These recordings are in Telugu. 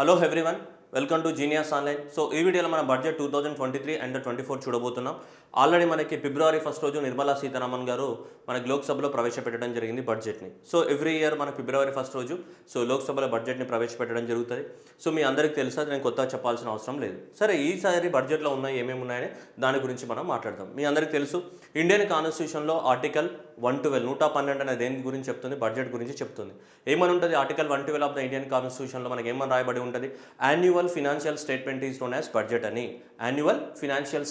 Hello everyone, welcome to genius online. So ఈ వీడియోలో మన బడ్జెట్ 2023 అండ్ 24 చూడబోతున్నాం. ఆల్రెడీ మనకి ఫిబ్రవరి 1 రోజు నిర్మలా సీతారామన్ గారు మనకి లోక్సభలో ప్రవేశపెట్టడం జరిగింది బడ్జెట్ని. సో ఎవ్రీ ఇయర్ మన ఫిబ్రవరి 1 రోజు లోక్సభలో బడ్జెట్ని ప్రవేశపెట్టడం జరుగుతుంది. సో మీ అందరికీ తెలుసా, నేను కొత్తగా చెప్పాల్సిన అవసరం లేదు. సరే, ఈసారి బడ్జెట్లో ఉన్నాయి ఏమేమి ఉన్నాయని దాని గురించి మనం మాట్లాడదాం. మీ అందరికీ తెలుసు, ఇండియన్ కాన్స్టిట్యూషన్లో ఆర్టికల్ 112 అనేది దేని గురించి చెప్తుంది? బడ్జెట్ గురించి చెప్తుంది. ఏమని ఉంటుంది? ఆర్టికల్ 112 ఆఫ్ ద ఇండియన్ కాన్స్టిట్యూషన్లో మనకి ఏమని రాయబడి ఉంటుంది? Annual financial statement is known as budget అని. యాన్యువల్ ఫినాన్షియల్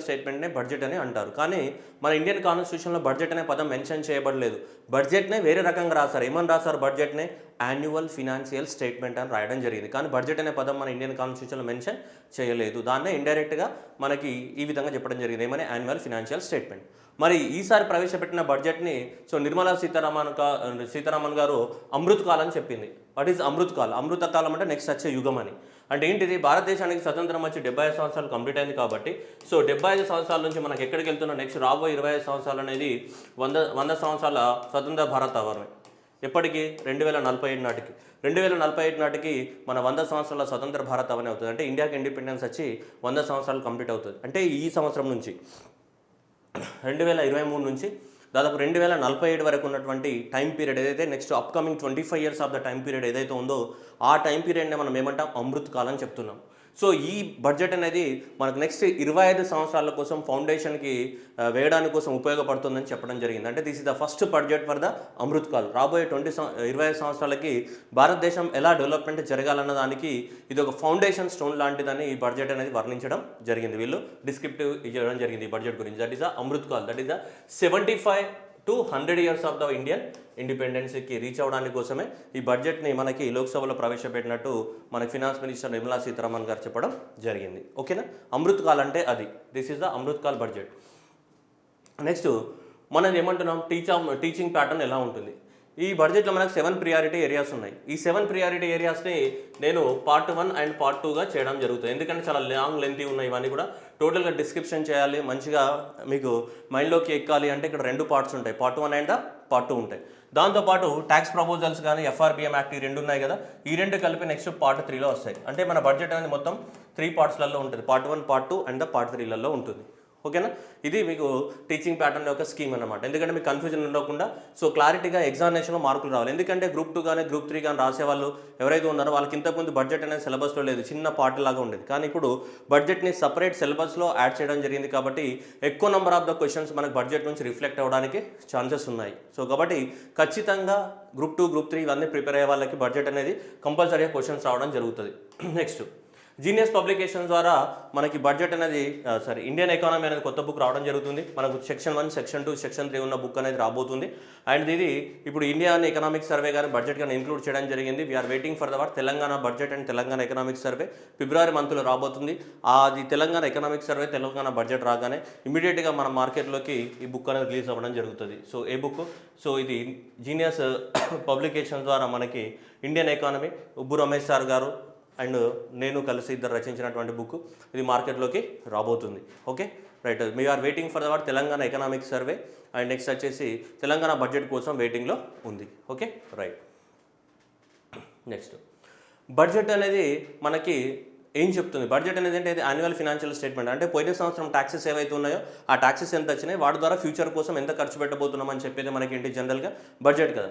స్టేట్మెంట్నే బడ్జెట్ అని అంటారు. కానీ మన ఇండియన్ కాన్స్టిట్యూషన్లో బడ్జెట్ అనే పదం మెన్షన్ చేయబడలేదు. బడ్జెట్నే వేరే రకంగా రాశారు. ఏమని రాశారు? బడ్జెట్నే యాన్యువల్ ఫినాన్షియల్ స్టేట్మెంట్ అని రాయడం జరిగింది. కానీ బడ్జెట్ అనే పదం మన ఇండియన్ కాన్స్టిట్యూషన్లో మెన్షన్ చేయలేదు. దాన్నే ఇండైరెక్ట్గా మనకి ఈ విధంగా చెప్పడం జరిగింది. ఏమని? Annual financial statement. మరి ఈసారి ప్రవేశపెట్టిన బడ్జెట్ని నిర్మలా సీతారామన్ గారు అమృత్ కాల్ అని చెప్పింది. What is Amrit Kaal? అమృత కాలం అంటే నెక్స్ట్ వచ్చే యుగం అని. అంటే ఏంటిది? భారతదేశానికి స్వతంత్రం వచ్చి 75 సంవత్సరాలు కంప్లీట్ అయింది కాబట్టి 75 సంవత్సరాల నుంచి మనకి ఎక్కడికి వెళ్తున్నాం? నెక్స్ట్ రాబోయే 25 సంవత్సరాలు అనేది 100 సంవత్సరాల స్వతంత్ర భారత అవరమే. ఎప్పటికీ? 2047 నాటికి. 2047 నాటికి మన 100 సంవత్సరాల స్వతంత్ర భారత అవనే అవుతుంది. అంటే ఇండియాకి ఇండిపెండెన్స్ వచ్చి 100 సంవత్సరాలు కంప్లీట్ అవుతుంది. అంటే ఈ సంవత్సరం నుంచి 2023 నుంచి దాదాపు 2047 వరకు ఉన్నటువంటి టైం పీరియడ్ ఏదైతే next upcoming 25 years of the time period ఏదైతే ఉందో ఆ టైం పీరియడ్ని మనం ఏమంటాం? అమృత్ కాలం అని చెప్తున్నాం. సో ఈ బడ్జెట్ అనేది మనకు నెక్స్ట్ 25 సంవత్సరాల కోసం ఫౌండేషన్కి వేయడానికి కోసం ఉపయోగపడుతుందని చెప్పడం జరిగింది. అంటే this is the first budget for the Amrit call. రాబోయే 25 సంవత్సరాలకి భారతదేశం ఎలా డెవలప్మెంట్ జరగాలన్న దానికి ఇది ఒక ఫౌండేషన్ స్టోన్ లాంటిదని ఈ బడ్జెట్ అనేది వర్ణించడం జరిగింది. వీళ్ళు డిస్క్రిప్టివ్ ఇవ్వడం జరిగింది ఈ బడ్జెట్ గురించి. That is the Amrit Kaal. That is the 75 to 100 years of the Indian ఇండిపెండెన్స్కి రీచ్ అవ్వడానికి కోసమే ఈ బడ్జెట్ని మనకి లోక్సభలో ప్రవేశపెట్టినట్టు మనకి ఫినాన్స్ మినిస్టర్ నిర్మలా సీతారామన్ గారు చెప్పడం జరిగింది. ఓకేనా? అమృత్ కాల్ అంటే అది. This is the Amrit call budget. Next మనం ఏమంటున్నాం? టీచింగ్ ప్యాటర్న్ ఎలా ఉంటుంది? ఈ బడ్జెట్లో మనకు 7 ప్రియారిటీ ఏరియాస్ ఉన్నాయి. ఈ 7 ప్రియారిటీ ఏరియాస్ని నేను పార్ట్ 1 అండ్ పార్ట్ 2గా చేయడం జరుగుతుంది. ఎందుకంటే చాలా లెంతీ ఉన్నాయి. ఇవన్నీ కూడా టోటల్గా డిస్క్రిప్షన్ చేయాలి, మంచిగా మీకు మైండ్లోకి ఎక్కాలి అంటే ఇక్కడ 2 పార్ట్స్ ఉంటాయి. పార్ట్ 1 అండ్ పార్ట్ 2 ఉంటాయి. దాంతోపాటు ట్యాక్స్ ప్రపోజల్స్ కానీ FRBM యాక్ట్ ఈ 2 ఉన్నాయి కదా, ఈ 2 కలిపి నెక్స్ట్ పార్ట్ 3లో వస్తాయి. అంటే మన బడ్జెట్ అనేది మొత్తం 3 పార్ట్స్లలో ఉంటుంది. పార్ట్ 1, పార్ట్ 2 అండ్ పార్ట్ 3లలో ఉంటుంది. ఓకేనా? ఇది మీకు టీచింగ్ ప్యాటర్న్ యొక్క స్కీమ్ అనమాట. ఎందుకంటే మీకు కన్ఫ్యూజన్ ఉండకుండా క్లారిటీగా ఎగ్జామినేషన్లో మార్కులు రావాలి. ఎందుకంటే గ్రూప్ 2 కానీ గ్రూప్ 3 కానీ రాసేవాళ్ళు ఎవరైతే ఉన్నారో వాళ్ళకి ఇంతకుముందు బడ్జెట్ అనేది సిలబస్లో లేదు, చిన్న పార్ట్ లాగా ఉండేది. కానీ ఇప్పుడు బడ్జెట్ని సపరేట్ సిలబస్లో యాడ్ చేయడం జరిగింది కాబట్టి ఎక్కువ నెంబర్ ఆఫ్ ద క్వశ్చన్స్ మనకు బడ్జెట్ నుంచి రిఫ్లెక్ట్ అవ్వడానికి ఛాన్సెస్ ఉన్నాయి. కాబట్టి ఖచ్చితంగా గ్రూప్ 2, గ్రూప్ 3 ఇవన్నీ ప్రిపేర్ అయ్యే వాళ్ళకి బడ్జెట్ అనేది కంపల్సరీగా క్వశ్చన్స్ రావడం జరుగుతుంది. నెక్స్ట్ జీనియస్ పబ్లికేషన్ ద్వారా మనకి బడ్జెట్ అనేది ఇండియన్ ఎకానమీ అనేది కొత్త బుక్ రావడం జరుగుతుంది. మనకు సెక్షన్ 1, సెక్షన్ 2, సెక్షన్ 3 ఉన్న బుక్ అనేది రాబోతుంది. అండ్ ఇది ఇప్పుడు ఇండియన్ ఎకనామిక్ సర్వే కానీ బడ్జెట్ కానీ ఇంక్లూడ్ చేయడం జరిగింది. We are waiting for the Telangana budget and Telangana economic survey February మంత్లో రాబోతుంది. అది Telangana economic survey, Telangana budget రాగానే ఇమీడియట్గా మన మార్కెట్లోకి ఈ బుక్ అనేది రిలీజ్ అవ్వడం జరుగుతుంది. ఏ బుక్? ఇది జీనియస్ పబ్లికేషన్ ద్వారా మనకి ఇండియన్ ఎకానమీ ఉబ్బు రమేష్ సార్ గారు అండ్ నేను కలిసి ఇద్దరు రచించినటువంటి బుక్ ఇది మార్కెట్లోకి రాబోతుంది. Okay, right. We are waiting for the Telangana economic survey and next వచ్చేసి తెలంగాణ బడ్జెట్ కోసం వెయిటింగ్లో ఉంది. Okay, right. నెక్స్ట్ బడ్జెట్ అనేది మనకి ఏం చెప్తుంది? బడ్జెట్ అనేది అంటే యాన్యువల్ ఫినాన్షియల్ స్టేట్మెంట్. అంటే పోయిన సంవత్సరం ట్యాక్సెస్ ఏవైతే ఉన్నాయో ఆ ట్యాక్సెస్ ఎంత వచ్చినాయి, వాటి ద్వారా ఫ్యూచర్ కోసం ఎంత ఖర్చు పెట్టబోతున్నాం అని చెప్పేది మనకి ఏంటి? జనరల్గా బడ్జెట్ కదా.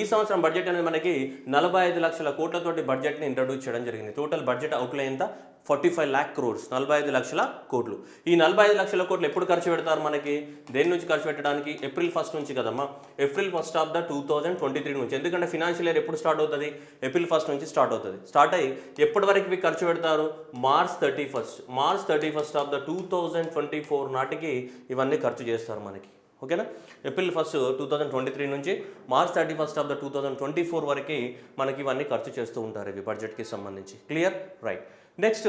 ఈ సంవత్సరం బడ్జెట్ అనేది మనకి 45 లక్షల కోట్లతోటి బడ్జెట్ని ఇంట్రడ్యూస్ చేయడం జరిగింది. టోటల్ బడ్జెట్ అవుట్లే ఎంత? 45 lakh crores, 45 లక్షల కోట్లు. ఈ 45 లక్షల కోట్లు ఎప్పుడు ఖర్చు పెడతారు? మనకి దేని నుంచి ఖర్చు పెట్టడానికి? April 1 నుంచి కదమ్మా. April 1 ఆఫ్ ద 2023 నుంచి. ఎందుకంటే ఫినాన్షియల్ ఇయర్ ఎప్పుడు స్టార్ట్ అవుతుంది? April 1 నుంచి స్టార్ట్ అవుతుంది. స్టార్ట్ అయ్యి ఎప్పటి వరకు ఖర్చు పెడతారు? March 31 ఆఫ్ ద 2024 నాటికి ఇవన్నీ ఖర్చు చేస్తారు మనకి. ఓకేనా? April 1, 2023 నుంచి March 31 ఆఫ్ ద 2024 వరకు మనకి ఇవన్నీ ఖర్చు చేస్తూ ఉంటారు ఇవి బడ్జెట్కి సంబంధించి. క్లియర్? రైట్. నెక్స్ట్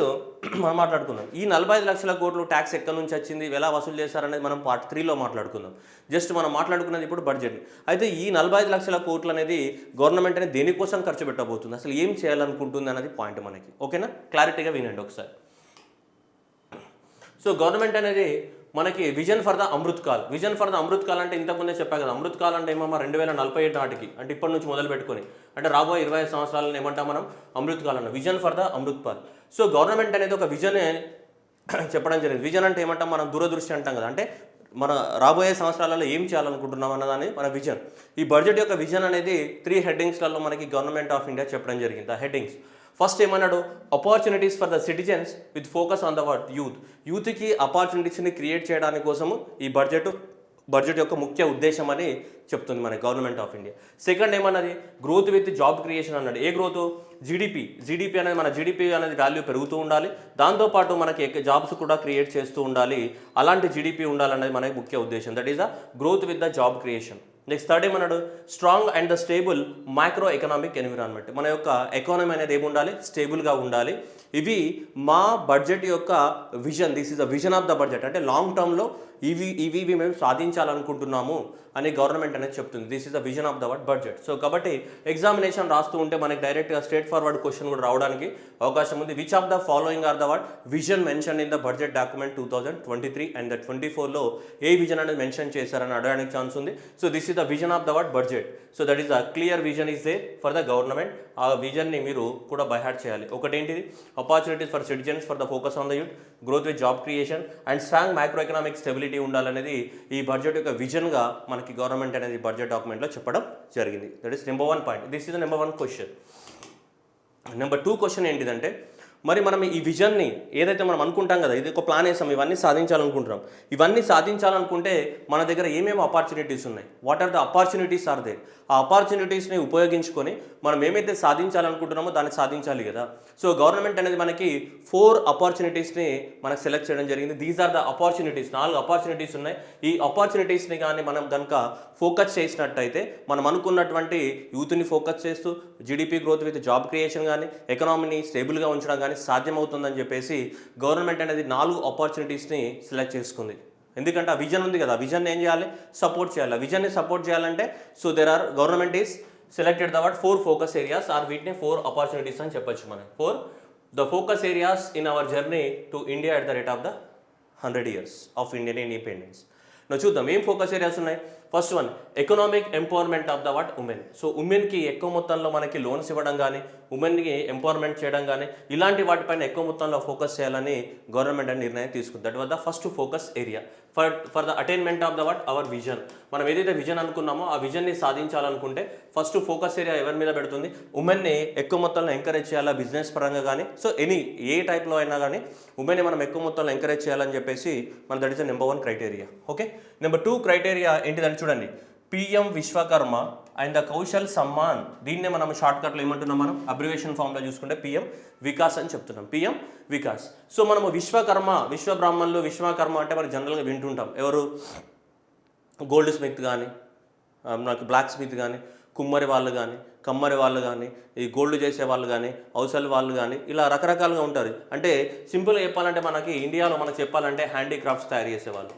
మనం మాట్లాడుకుందాం. ఈ 45 లక్షల కోట్లు ట్యాక్స్ ఎక్కడి నుంచి వచ్చింది, ఎలా వసూలు చేశారనేది మనం పార్ట్ 3లో మాట్లాడుకుందాం. జస్ట్ మనం మాట్లాడుకున్నది ఇప్పుడు బడ్జెట్. అయితే ఈ 45 లక్షల కోట్లు అనేది గవర్నమెంట్ అనేది దేనికోసం ఖర్చు పెట్టబోతుంది, అసలు ఏం చేయాలనుకుంటుంది అనేది పాయింట్ మనకి. ఓకేనా? క్లారిటీగా వినండి ఒకసారి. గవర్నమెంట్ అనేది మనకి vision for the Amrit call. Vision for the Amrit call అంటే ఇంతకుముందే చెప్పా కదా, అమృత్ కాల్ అంటే ఏమో 2047 నాటికి, అంటే ఇప్పటి నుంచి మొదలు పెట్టుకొని అంటే రాబోయే 25 సంవత్సరాలను ఏమంటాం మనం, అమృత్ కాల్ అన్న vision for the Amrit call. So government అనేది ఒక విజన్ చెప్పడం జరిగింది. విజన్ అంటే ఏమంటాం మనం, దూరదృష్టి అంటాం కదా, అంటే మన రాబోయే సంవత్సరాలలో ఏం చేయాలనుకుంటున్నాం అన్నదాన్ని మన విజన్. ఈ బడ్జెట్ యొక్క విజన్ అనేది 3 హెడ్డింగ్స్లలో మనకి గవర్నమెంట్ ఆఫ్ ఇండియా చెప్పడం జరిగింది. ఆ హెడ్డింగ్స్ ఫస్ట్ ఏమన్నాడు, opportunities for the citizens with focus on the youth. యూత్కి ఆపర్చునిటీస్ని క్రియేట్ చేయడానికి కోసము ఈ బడ్జెట్ యొక్క ముఖ్య ఉద్దేశం అని చెప్తుంది మన గవర్నమెంట్ ఆఫ్ ఇండియా. సెకండ్ ఏమన్నది, గ్రోత్ విత్ జాబ్ క్రియేషన్ అన్నాడు. ఏ గ్రోత్, జీడిపి అనేది మన జీడిపి అనేది వాల్యూ పెరుగుతూ ఉండాలి, దాంతోపాటు మనకి జాబ్స్ కూడా క్రియేట్ చేస్తూ ఉండాలి, అలాంటి జీడిపి ఉండాలనేది మనకి ముఖ్య ఉద్దేశం. That is the growth with the job creation. Next third ఏమన్నాడు, strong and the stable micro economic environment. మన యొక్క ఎకానమీ అనేది ఏముండాలి, స్టేబుల్గా ఉండాలి. ఇవి మా బడ్జెట్ యొక్క vision. This is the vision of the budget. అంటే లాంగ్ టర్మ్లో ఇవి మేము సాధించాలనుకుంటున్నాము అని గవర్నమెంట్ అనేది చెప్తుంది. This is the vision of the budget. So కాబట్టి ఎగ్జామినేషన్ రాస్తూ ఉంటే మనకి డైరెక్ట్గా స్ట్రేట్ ఫార్వర్డ్ క్వశ్చన్ కూడా రావడానికి అవకాశం ఉంది. Which of the following are the vision mention in the budget document 2023 and 24లో ఏ విజన్ అనేది మెన్షన్ చేశారని అడగడానికి ఛాన్స్ ఉంది. So this is the vision of the budget. So that is the clear vision is they for the government. ఆ విజన్ని మీరు కూడా బైహార్ట్ చేయాలి. ఒకటేంటిది, opportunities for citizens for the focus on the youth, growth with job creation and strong micro economic stability ఉండాలనేది ఈ బడ్జెట్ యొక్క విజన్గా మనకి గవర్నమెంట్ అనేది బడ్జెట్ డాక్యుమెంట్లో చెప్పడం జరిగింది. That is number 1 point. This is the number 1 question. Number 2 question ఏంటిదంటే, మరి మనం ఈ విజన్ని ఏదైతే మనం అనుకుంటాం కదా, ఇది ఒక ప్లాన్ వేసాం, ఇవన్నీ సాధించాలనుకుంటున్నాం. ఇవన్నీ సాధించాలనుకుంటే మన దగ్గర ఏమేమి ఆపర్చునిటీస్ ఉన్నాయి, what are the opportunities are they. ఆ ఆపర్చునిటీస్ని ఉపయోగించుకొని మనం ఏమైతే సాధించాలనుకుంటున్నామో దాన్ని సాధించాలి కదా. సో గవర్నమెంట్ అనేది మనకి 4 ఆపర్చునిటీస్ని మనకు సెలెక్ట్ చేయడం జరిగింది. These are the opportunities. 4 opportunities ఉన్నాయి. ఈ ఆపర్చునిటీస్ని కానీ మనం కనుక ఫోకస్ చేసినట్టయితే మనం అనుకున్నటువంటి యూత్ని ఫోకస్ చేస్తూ GDP growth with job creation కానీ ఎకనామీని స్టేబుల్గా ఉంచడం కానీ సాధ్యమవుతుందని చెప్పేసి గవర్నమెంట్ అనేది 4 ఆపర్చునిటీస్ని సెలెక్ట్ చేసుకుంది. ఎందుకంటే ఆ విజన్ ఉంది కదా, ఆ విజన్ ఏం చేయాలి, సపోర్ట్ చేయాలి. ఆ విజన్ని సపోర్ట్ చేయాలంటే so government is selected the 4 focus areas are వీటిని 4 ఆపర్చునిటీస్ అని చెప్పొచ్చు మనం. 4 the focus areas in our journey to India at the rate of the 100 years of Indian independence. చూద్దాం ఏం ఫోకస్ ఏరియాస్ ఉన్నాయి. First one, economic empowerment of the women. So ఉమెన్కి ఎక్కువ మొత్తంలో మనకి లోన్స్ ఇవ్వడం కానీ, ఉమెన్కి ఎంపవర్మెంట్ చేయడం కానీ, ఇలాంటి వాటిపైన ఎక్కువ మొత్తంలో ఫోకస్ చేయాలని గవర్నమెంట్ అని నిర్ణయం తీసుకుంది. That was the first focus area for the attainment of the hour vision. మనం ఏదైతే విజన్ అనుకున్నామో ఆ విజన్ని సాధించాలనుకుంటే ఫస్ట్ ఫోకస్ ఏరియా ఎవరి మీద పెడుతుంది, ఉమెన్ని ఎక్కువ మొత్తంలో ఎంకరేజ్ చేయాలా బిజినెస్ పరంగా కానీ, సో ఏ టైప్లో అయినా కానీ ఉమెన్ని మనం ఎక్కువ మొత్తంలో ఎంకరేజ్ చేయాలని చెప్పేసి మన that is the number 1 criteria. Okay, number 2 criteria ఏంటిదని చూడండి, PM Vishwakarma and the Kaushal Samman. దీన్నే మనం షార్ట్కట్లో ఏమంటున్నాం, మనం అబ్రివేషన్ ఫామ్లో చూసుకుంటే పిఎం వికాస్ అని చెప్తున్నాం. పిఎం వికాస్. సో మనము విశ్వకర్మ, విశ్వబ్రాహ్మణులు, విశ్వకర్మ అంటే మనం జనరల్గా వింటుంటాం. ఎవరు, గోల్డ్ స్మిత్ కానీ, నాకు బ్లాక్ స్మిత్ కానీ, కుమ్మరి వాళ్ళు కానీ, కమ్మరి వాళ్ళు కానీ, ఈ గోల్డ్ చేసే వాళ్ళు కానీ, ఔసల్ వాళ్ళు కానీ, ఇలా రకరకాలుగా ఉంటారు. అంటే సింపుల్గా చెప్పాలంటే మనకి ఇండియాలో మనకు చెప్పాలంటే హ్యాండీక్రాఫ్ట్స్ తయారు చేసేవాళ్ళు.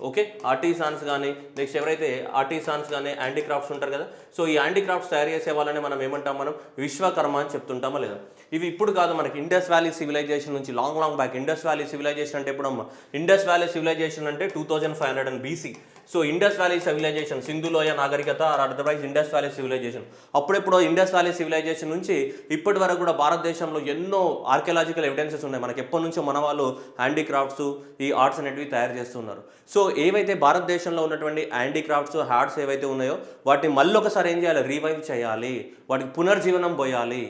ఓకే, ఆర్టిసాన్స్ కానీ, నెక్స్ట్ ఎవరైతే ఆర్టిసాన్స్ కానీ హ్యాండీక్రాఫ్ట్స్ ఉంటారు కదా, సో ఈ హ్యాండీక్రాఫ్ట్స్ తయారు చేసే వాళ్ళని మనం ఏమంటాం, మనం విశ్వకర్మ అని చెప్తుంటామా లేదా. ఇవి ఇప్పుడు కాదు, మనకి ఇండస్ వ్యాలీ సివిలైజేషన్ నుంచి long back. Indus valley civilisation అంటే ఎప్పుడమ్మా, ఇండస్ వ్యాలీ సివిలైజేషన్ అంటే 2500 BC. So Indus valley civilisation, సింధులోయ నాగరికత or otherwise Indus valley civilisation. అప్పుడెప్పుడు ఇండస్ వ్యాలీ సివిలైజేషన్ నుంచి ఇప్పటి వరకు కూడా భారతదేశంలో ఎన్నో ఆర్కియలాజికల్ ఎవిడెన్సెస్ ఉన్నాయి. మనకి ఎప్పటి నుంచో మన వాళ్ళు హ్యాండీక్రాఫ్ట్స్, ఈ ఆర్ట్స్ అనేటివి తయారు చేస్తున్నారు. సో ఏవైతే భారతదేశంలో ఉన్నటువంటి హ్యాండీక్రాఫ్ట్స్, ఆర్ట్స్ ఏవైతే ఉన్నాయో వాటిని మళ్ళీ ఒకసారి ఏం చేయాలి, రివైవ్ చేయాలి, వాటికి పునర్జీవనం పోయాలి.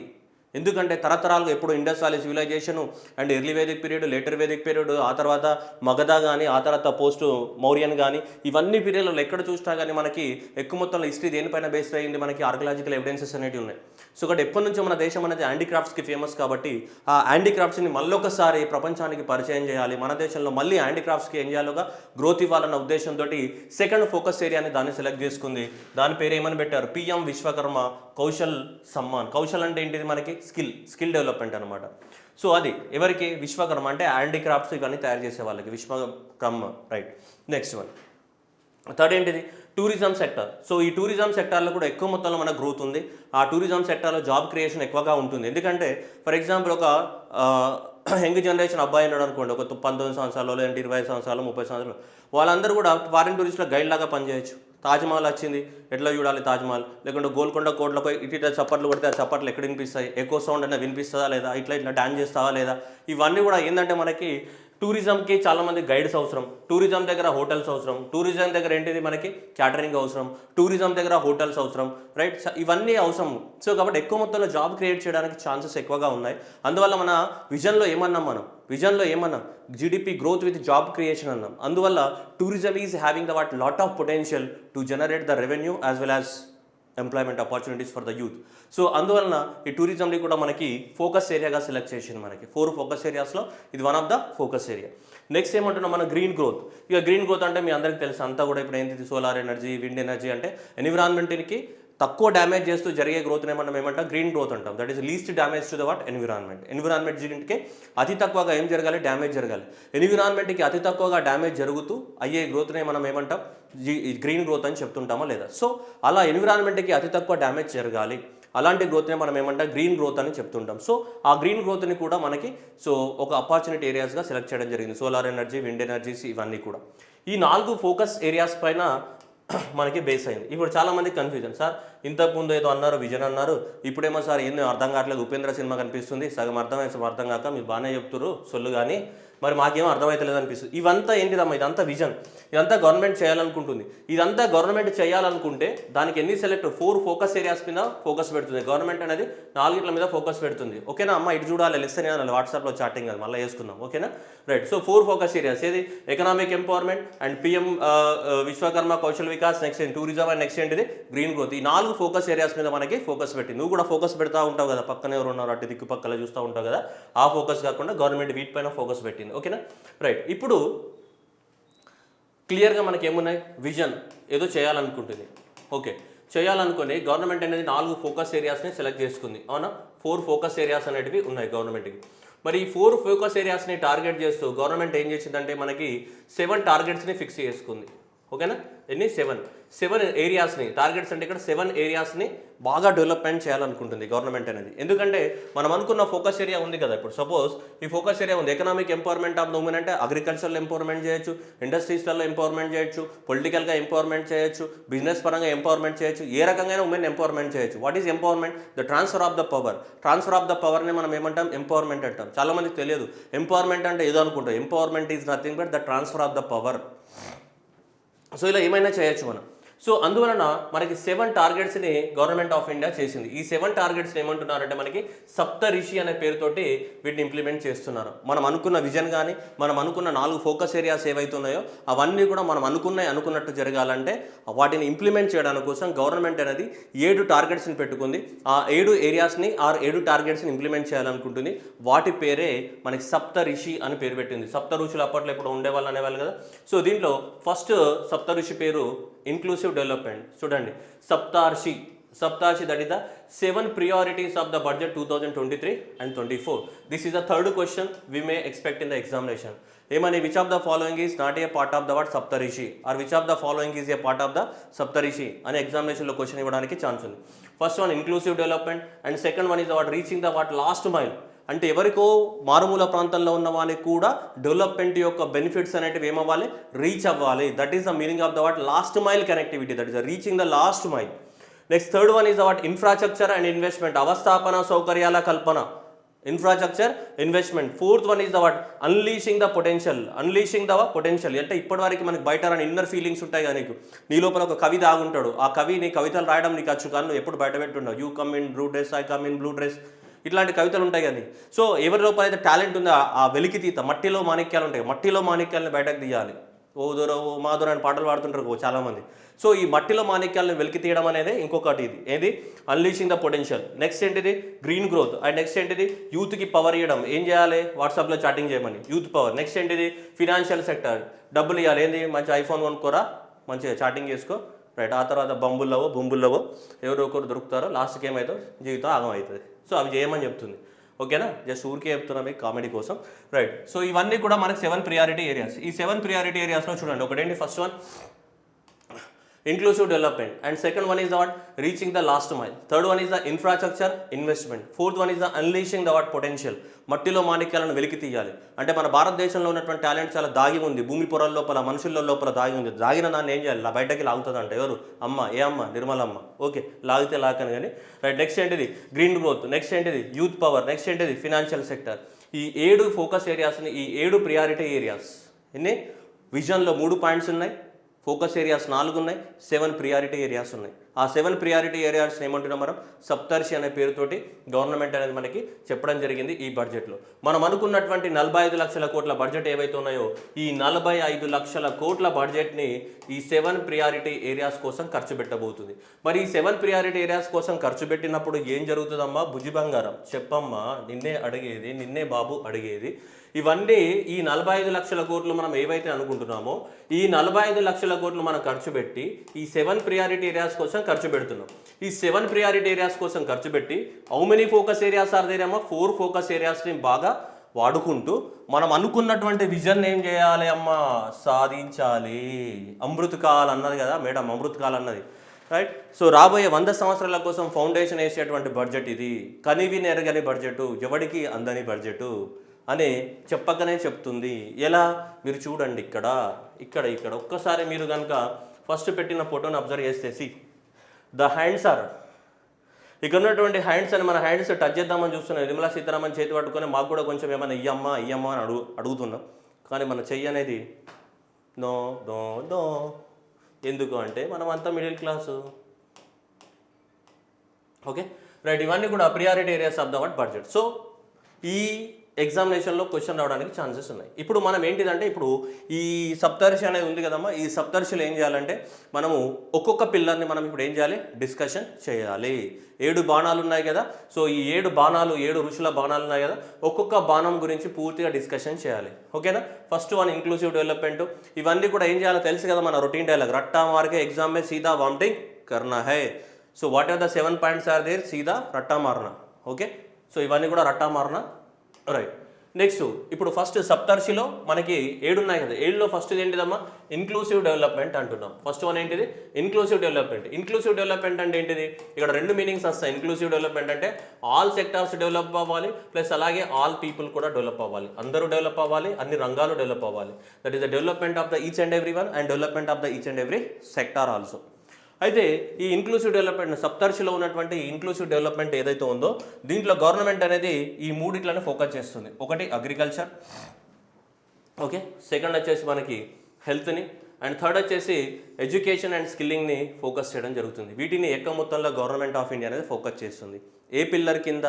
ఎందుకంటే తరతరాలుగా ఎప్పుడు Indus valley civilization and early Vedic period, later Vedic period, ఆ తర్వాత మగధ కానీ, ఆ తర్వాత పోస్ట్ మౌర్యన్ కానీ, ఇవన్నీ పీరియడ్లో ఎక్కడ చూసినా కానీ మనకి ఎక్కువ మొత్తంలో హిస్టరీ దేనిపైన బేస్డ్ అయ్యింది, మనకి ఆర్కియలాజికల్ ఎవిడెన్సెస్ అనేవి ఉన్నాయి. సో ఇక్కడ ఎప్పటి నుంచో మన దేశం అనేది హ్యాండీక్రాఫ్ట్స్కి ఫేమస్ కాబట్టి ఆ హ్యాండీక్రాఫ్ట్స్ని మళ్ళొకసారి ప్రపంచానికి పరిచయం చేయాలి. మన దేశంలో మళ్ళీ హ్యాండీక్రాఫ్ట్స్కి ఏం చేయాలిగా గ్రోత్ ఇవ్వాలన్న ఉద్దేశంతో సెకండ్ ఫోకస్ ఏరియాని దాన్ని సెలెక్ట్ చేసుకుంది. దాని పేరు ఏమని పెట్టారు, పిఎం విశ్వకర్మ కౌశల్ సమ్మాన్. కౌశల్ అంటే ఏంటిది, మనకి స్కిల్ డెవలప్మెంట్ అనమాట. సో అది ఎవరికి, విశ్వకర్మ అంటే హ్యాండీక్రాఫ్ట్స్ ఇవన్నీ తయారు చేసే వాళ్ళకి Vishwakarma, right. Next one, third ఏంటిది, టూరిజం సెక్టర్. సో ఈ టూరిజం సెక్టార్లో కూడా ఎక్కువ మొత్తంలో మన గ్రోత్ ఉంది. ఆ టూరిజం సెక్టార్లో జాబ్ క్రియేషన్ ఎక్కువగా ఉంటుంది. ఎందుకంటే ఫర్ ఎగ్జాంపుల్ ఒక యంగ్ జనరేషన్ అబ్బాయి ఉన్నాడు అనుకోండి, ఒక 19 సంవత్సరాలు లేదంటే 20 సంవత్సరాలు 30 సంవత్సరాలు, వాళ్ళందరూ కూడా ఫారిన్ టూరిస్టుల గైడ్ లాగా పనిచేయచ్చు. తాజ్మహల్ వచ్చింది, ఎట్లా చూడాలి తాజ్మహల్, లేకుంటే గోల్కొండ కోట్లపై ఇటు చప్పట్లు కొడితే ఆ చప్పట్లు ఎక్కడ వినిపిస్తాయి, ఎక్కువ సౌండ్ అయినా వినిపిస్తుందా లేదా, ఇట్లా ఇట్లా డాన్స్ చేస్తావా లేదా, ఇవన్నీ కూడా ఏంటంటే మనకి టూరిజంకి చాలామంది గైడ్స్ అవసరం, టూరిజం దగ్గర హోటల్స్ అవసరం, టూరిజం దగ్గర ఏంటిది మనకి క్యాటరింగ్ అవసరం, టూరిజం దగ్గర హోటల్స్ అవసరం, రైట్, ఇవన్నీ అవసరం. సో కాబట్టి ఎక్కువ మొత్తంలో జాబ్ క్రియేట్ చేయడానికి ఛాన్సెస్ ఎక్కువగా ఉన్నాయి. అందువల్ల మన విజన్లో ఏమన్నాం GDP growth with job creation అన్నాం. అందువల్ల tourism is having the lot of potential to generate the revenue as well as employment opportunities for the youth. So అందువలన ఈ టూరిజంని కూడా మనకి ఫోకస్ ఏరియాగా సెలెక్ట్ చేసింది. మనకి 4 ఫోకస్ ఏరియాస్లో ఇది one of the focus area. Next ఏమంటున్నాం మనం గ్రీన్ గ్రోత్. ఇక గ్రీన్ గ్రోత్ అంటే మీ అందరికీ తెలుసు, అంతా కూడా ఇప్పుడు ఏంటి సోలార్ ఎనర్జీ, విండ్ ఎనర్జీ, అంటే ఎన్విరాన్మెంట్కి తక్కువ డ్యామేజ్ చేస్తూ జరిగే గ్రోత్నే మనం ఏమంటాం గ్రీన్ గ్రోత్ అంటాం. That is least damage to the environment జీవికి అతి తక్కువగా ఏం జరగాలి, డ్యామేజ్ జరగాలి. ఎన్విరాన్మెంట్కి అతి తక్కువగా డ్యామేజ్ జరుగుతూ అయ్యే గ్రోత్నే మనం ఏమంటాం గ్రీన్ గ్రోత్ అని చెప్తుంటామా లేదా. సో అలా ఎన్విరాన్మెంట్కి అతి తక్కువ డ్యామేజ్ జరగాలి, అలాంటి గ్రోత్నే మనం ఏమంటాం గ్రీన్ గ్రోత్ అని చెప్తుంటాం. సో ఆ గ్రీన్ గ్రోత్ని కూడా మనకి ఒక ఆపర్చునిటీ ఏరియాస్గా సెలెక్ట్ చేయడం జరిగింది. సోలార్ ఎనర్జీ, విండ్ ఎనర్జీస్, ఇవన్నీ కూడా ఈ 4 ఫోకస్ ఏరియాస్ పైన మనకి బేస్ అయింది. ఇప్పుడు చాలామంది కన్ఫ్యూజన్, సార్ ఇంతకుముందు ఏదో అన్నారు విజన్ అన్నారు, ఇప్పుడేమో సార్ ఏందో అర్థం కావట్లేదు, ఉపేంద్ర సినిమా కనిపిస్తుంది, సగం అర్థం కాక మీరు బాగానే చెప్తున్నారు సొల్లు, కానీ మరి మాకేమో అర్థమవుతలేదు అనిపిస్తుంది. ఇవంతా ఏంటిదమ్మా, ఇదంతా విజన్, ఇదంతా గవర్నమెంట్ చేయాలనుకుంటుంది. ఇదంతా గవర్నమెంట్ చేయాలనుకుంటే దానికి ఎన్ని 4 ఫోకస్ ఏరియాస్ మీద ఫోకస్ పెడుతుంది గవర్నమెంట్ అనేది, 4 మీద ఫోకస్ పెడుతుంది. ఓకేనా అమ్మ, ఇటు చూడాలి లెసన్ వాట్సాప్లో చాటింగ్ అది మళ్ళీ వేసుకుందాం. ఓకేనా రైట్. సో 4 ఫోకస్ ఏరియాస్ ఏది, economic empowerment and PM Vishwakarma Kaushal Vikas, next tourism and next ఏంటిది గ్రీన్ గ్రోత్. ఈ 4 ఫోకస్ ఏరియాస్ మీద మనకి ఫోకస్ పెట్టి, నువ్వు కూడా ఫోకస్ పెడతా ఉంటావు కదా, పక్కన ఎవరు ఉన్నారు అటు దిక్కు పక్కల చూస్తూ ఉంటావు కదా, ఆ ఫోకస్ కాకుండా గవర్నమెంట్ వీటిపైన ఫోకస్ పెట్టింది. ఓకేనా రైట్. ఇప్పుడు క్లియర్గా మనకి ఏమున్నాయి, విజన్ ఏదో చేయాలనుకుంటుంది. ఓకే, చేయాలనుకుని గవర్నమెంట్ అనేది 4 ఫోకస్ ఏరియాస్ని సెలెక్ట్ చేసుకుంది. అవునా, 4 ఫోకస్ ఏరియాస్ అనేటివి ఉన్నాయి గవర్నమెంట్కి. మరి ఈ 4 ఫోకస్ ఏరియాస్ని టార్గెట్ చేస్తూ గవర్నమెంట్ ఏం చేసిందంటే మనకి 7 టార్గెట్స్ని ఫిక్స్ చేసుకుంది. ఓకేనా, ఎన్ని 7 ఏరియాస్ని టార్గెట్స్, అంటే ఇక్కడ 7 ఏరియాస్ని బాగా డెవలప్మెంట్ చేయాలనుకుంటుంది గవర్నమెంట్ అనేది. ఎందుకంటే మనం అనుకున్న ఫోకస్ ఏరియా ఉంది కదా, ఇప్పుడు సపోజ్ ఈ ఫోకస్ ఏరియా ఉంది economic empowerment of the women, అంటే అగ్రికల్చర్లో ఎంపవర్మెంట్ చేయొచ్చు, ఇండస్ట్రీస్లలో ఎంపవర్మెంట్ చేయొచ్చు, పొలిటికల్గా ఎంపవర్మెంట్ చేయొచ్చు, బిజినెస్ పరంగా ఎంపవర్మెంట్ చేయొచ్చు, ఏ రకంగా ఉమెన్ ఎంపవర్మెంట్ చేయొచ్చు. What is empowerment, the transfer of the పవర్ని మనం ఏమంటాం ఎంపవర్మెంట్ అంటాం. చాలా మందికి తెలియదు ఎంపవర్మెంట్ అంటే ఏదో అనుకుంటాం. Empowerment is nothing but the transfer of the power. So ఇలా ఏమైనా చేయొచ్చు మనం. సో అందువలన మనకి 7 టార్గెట్స్ని గవర్నమెంట్ ఆఫ్ ఇండియా చేసింది. ఈ 7 టార్గెట్స్ని ఏమంటున్నారంటే మనకి సప్తరిషి అనే పేరుతోటి వీటిని ఇంప్లిమెంట్ చేస్తున్నారు. మనం అనుకున్న విజన్ కానీ మనం అనుకున్న 4 ఫోకస్ ఏరియాస్ ఏవైతున్నాయో అవన్నీ కూడా మనం అనుకున్నట్టు జరగాలంటే వాటిని ఇంప్లిమెంట్ చేయడానికి కోసం గవర్నమెంట్ అనేది 7 టార్గెట్స్ని పెట్టుకుంది. ఆ 7 ఏరియాస్ని 7 టార్గెట్స్ని ఇంప్లిమెంట్ చేయాలనుకుంటుంది. వాటి పేరే మనకి సప్తరిషి అని పేరు పెట్టింది. సప్త ఋషులు అప్పట్లో ఇప్పుడు ఉండేవాళ్ళు అనేవాళ్ళు కదా. సో దీంట్లో ఫస్ట్ సప్తఋషి పేరు ఇంక్లూసివ్ డెవలప్మెంట్. చూడండి, సప్తార్షి, that is the 7 priorities of the budget 2023 and 24. This is the third question we may expect in the examination. ఏమని, which of the following is not a part of the what Saptarishi, or which of the following is a part of the Saptarishi అనే ఎగ్జామినేషన్లో క్వశ్చన్ ఇవ్వడానికి ఛాన్స్ ఉంది. First one inclusive development and second one is what reaching the what last mile, అంటే ఎవరికో మారుమూల ప్రాంతంలో ఉన్న వాళ్ళకి కూడా డెవలప్మెంట్ యొక్క బెనిఫిట్స్ అనేటివి ఏమవ్వాలి, రీచ్ అవ్వాలి. That is the meaning of the what last mile connectivity, that is reaching the last mile. Next third one is the what infrastructure and investment, అవస్థాపన సౌకర్యాల కల్పన, infrastructure investment. Fourth one is the what unleashing the potential, అంటే ఇప్పటివరకు మనకి బయట రాని ఇన్నర్ ఫీలింగ్స్ ఉంటాయి కదా, నీ లోపల ఒక కవి దాగుంటాడు, ఆ కవి నీ కవితలు రాయడం నీకు వచ్చు కానీ నువ్వు ఎప్పుడు బయట పెట్టుండవు. You come in blue dress, I come in blue dress, ఇట్లాంటి కవితలు ఉంటాయి కానీ. సో ఎవరి లోపల అయితే టాలెంట్ ఉందో ఆ వెలికి తీత, మట్టిలో మాణిక్యాలు ఉంటాయి, మట్టిలో మాణిక్యాలను బయటకు తీయాలి. ఓ దూరం ఓ మా దూరం అని పాటలు పాడుతుంటారు చాలామంది. సో ఈ మట్టిలో మాణిక్యాలను వెలికి తీయడం అనేది ఇంకొకటి, ఇది ఏది అన్లీషింగ్ ద పొటెన్షియల్. నెక్స్ట్ ఏంటిది గ్రీన్ గ్రోత్. అండ్ నెక్స్ట్ ఏంటిది యూత్కి పవర్ ఇవ్వడం. ఏం చేయాలి, వాట్సాప్లో చాటింగ్ చేయమని, యూత్ పవర్. నెక్స్ట్ ఏంటిది ఫినాన్షియల్ సెక్టర్, డబ్బులు ఇవ్వాలి. ఏంది, మంచి ఐఫోన్ కొనుక్కోరా, మంచిగా చాటింగ్ చేసుకో, రైట్. ఆ తర్వాత బొంబుల్లవో ఎవరో ఒకరు దొరుకుతారో, లాస్ట్కి ఏమవుతుందో జీవితం ఆగం అవుతుంది. సో అవి చేయమని చెప్తుంది. ఓకేనా, జస్ట్ ఊరికే చెప్తున్నా మీకు కామెడీ కోసం, రైట్. సో ఇవన్నీ కూడా మనకి 7 ప్రియారిటీ ఏరియాస్. ఈ 7 ప్రియారిటీ ఏరియాస్లో చూడండి, ఒకటేంటి first one inclusive development, and second one is the what, reaching the last mile, third one is the infrastructure investment, fourth one is the unleashing the what potential, మట్టిలో మాణిక్యాలను వెలికి తీయాలి. అంటే మన భారతదేశంలో ఉన్నటువంటి టాలెంట్ చాలా దాగి ఉంది, భూమి పొరల లోపల మనుషుల లోపల దాగి ఉంది. దాగిన దాన్ని ఏం చేయాలి, బయటకి లాగుతుందంట. ఎవరు? అమ్మ. ఏ అమ్మ? నిర్మలమ్మ. ఓకే, లాగితే లాకని కానీ రైట్. నెక్స్ట్ ఏంటిది? Green growth. నెక్స్ట్ ఏంటిది? Youth power. నెక్స్ట్ ఏంటిది? Financial sector. ఈ 7 ఫోకస్ ఏరియాస్ని, ఈ 7 ప్రియారిటీ ఏరియాస్ ఎన్ని విజన్లో 3 పాయింట్స్ ఉన్నాయి, ఫోకస్ ఏరియాస్ 4 ఉన్నాయి, 7 ప్రియారిటీ ఏరియాస్ ఉన్నాయి. ఆ 7 ప్రియారిటీ ఏరియాస్ ఏమంటున్నాం మనం? సప్తర్షి అనే పేరుతోటి గవర్నమెంట్ అనేది మనకి చెప్పడం జరిగింది ఈ బడ్జెట్లో. మనం అనుకున్నటువంటి 45 లక్షల కోట్ల బడ్జెట్ ఏవైతే ఉన్నాయో, ఈ 45 లక్షల కోట్ల బడ్జెట్ని ఈ 7 ప్రియారిటీ ఏరియాస్ కోసం ఖర్చు పెట్టబోతుంది. మరి ఈ 7 ప్రియారిటీ ఏరియాస్ కోసం ఖర్చు పెట్టినప్పుడు ఏం జరుగుతుందమ్మా? బుజ్జి బంగారం చెప్పమ్మా, నిన్నే అడిగేది, నిన్నే బాబు అడిగేది. ఇవన్నీ ఈ 45 లక్షల కోట్లు మనం ఏవైతే అనుకుంటున్నామో, ఈ 45 లక్షల కోట్లు మనం ఖర్చు పెట్టి ఈ 7 ప్రియారిటీ ఏరియాస్ కోసం ఖర్చు పెడుతున్నాం. ఈ 7 ప్రియారిటీ ఏరియాస్ కోసం ఖర్చు పెట్టి how many focus areas are there అమ్మా? 4 ఫోకస్ ఏరియాస్ని బాగా వాడుకుంటూ మనం అనుకున్నటువంటి విజన్ ఏం చేయాలి అమ్మా? సాధించాలి. అమృతకాల్ అన్నది కదా మేడం, అమృతకాల్ అన్నది రైట్. సో రాబోయే 100 సంవత్సరాల కోసం ఫౌండేషన్ వేసేటువంటి బడ్జెట్ ఇది. కనివి నెరగని బడ్జెట్, ఎవడికి అందని బడ్జెట్ అని చెప్పకనే చెప్తుంది. ఎలా? మీరు చూడండి, ఇక్కడ ఇక్కడ ఇక్కడ ఒక్కసారి మీరు కనుక ఫస్ట్ పెట్టిన ఫోటోని అబ్జర్వ్ చేసేసి ద హ్యాండ్స్ ఆర్, ఇక్కడ ఉన్నటువంటి హ్యాండ్స్ అని మన హ్యాండ్స్ టచ్ చేద్దామని చూస్తున్నాం. నిర్మలా సీతారామన్ చేతి పట్టుకొని మాకు కూడా కొంచెం ఏమైనా ఇయ్యమ్మా ఇయ్యమ్మా అని అడుగుతున్నాం. కానీ మన చెయ్యి అనేది నో నో నో. ఎందుకు అంటే మనం అంతా మిడిల్ క్లాసు. Okay right. ఇవన్నీ కూడా priority areas of the what budget. So ఈ ఎగ్జామినేషన్లో క్వశ్చన్ రావడానికి ఛాన్సెస్ ఉన్నాయి. ఇప్పుడు మనం ఏంటిదంటే, ఇప్పుడు ఈ సప్తర్షి అనేది ఉంది కదమ్మా, ఈ సప్తర్షిలో ఏం చేయాలంటే మనము ఒక్కొక్క పిల్లర్ని మనం ఇప్పుడు ఏం చేయాలి? డిస్కషన్ చేయాలి. 7 బాణాలు ఉన్నాయి కదా. సో ఈ 7 బాణాలు, 7 ఋషుల బాణాలు ఉన్నాయి కదా, ఒక్కొక్క బాణం గురించి పూర్తిగా డిస్కషన్ చేయాలి. ఓకేనా? First one inclusive development. ఇవన్నీ కూడా ఏం చేయాలో తెలుసు కదా, మన రొటీన్ డైలాగ్, రట్టా మార్కే ఎగ్జామ్ మే సీదా వామిటింగ్ కర్నా హై. So what are the 7 points are there? సీదా రట్టా మారనా. ఓకే, సో ఇవన్నీ కూడా రట్టా మారనా రైట్. నెక్స్ట్ ఇప్పుడు ఫస్ట్ సప్తర్షిలో మనకి 7 ఉన్నాయి కదా. 7లో ఫస్ట్ ఏంటిదమ్మా? ఇన్క్లూసివ్ డెవలప్మెంట్ అంటున్నాం. ఫస్ట్ వన్ ఏంటిది? Inclusive development. ఇన్క్లూసివ్ డెవలప్మెంట్ అంటే ఏంటిది? ఇక్కడ 2 మీనింగ్స్ వస్తాయి. ఇన్క్లూసివ్ డెవలప్మెంట్ అంటే ఆల్ సెక్టార్స్ డెవలప్ అవ్వాలి, ప్లస్ అలాగే ఆల్ పీపుల్ కూడా డెవలప్ అవ్వాలి. అందరూ డెవలప్ అవ్వాలి, అన్ని రంగాలు డెవలప్ అవ్వాలి. That is the development of the each and every one and development of the each and every sector also. అయితే ఈ ఇన్క్లూసివ్ డెవలప్మెంట్, సప్తర్షిలో ఉన్నటువంటి ఇన్క్లూసివ్ డెవలప్మెంట్ ఏదైతే ఉందో, దీంట్లో గవర్నమెంట్ అనేది ఈ 3 ఫోకస్ చేస్తుంది. ఒకటి అగ్రికల్చర్, ఓకే, సెకండ్ వచ్చేసి మనకి హెల్త్ని, అండ్ థర్డ్ వచ్చేసి ఎడ్యుకేషన్ అండ్ స్కిల్లింగ్ని ఫోకస్ చేయడం జరుగుతుంది. వీటిని ఎక్కువ మొత్తంలో గవర్నమెంట్ ఆఫ్ ఇండియా అనేది ఫోకస్ చేస్తుంది. ఏ పిల్లర్ కింద?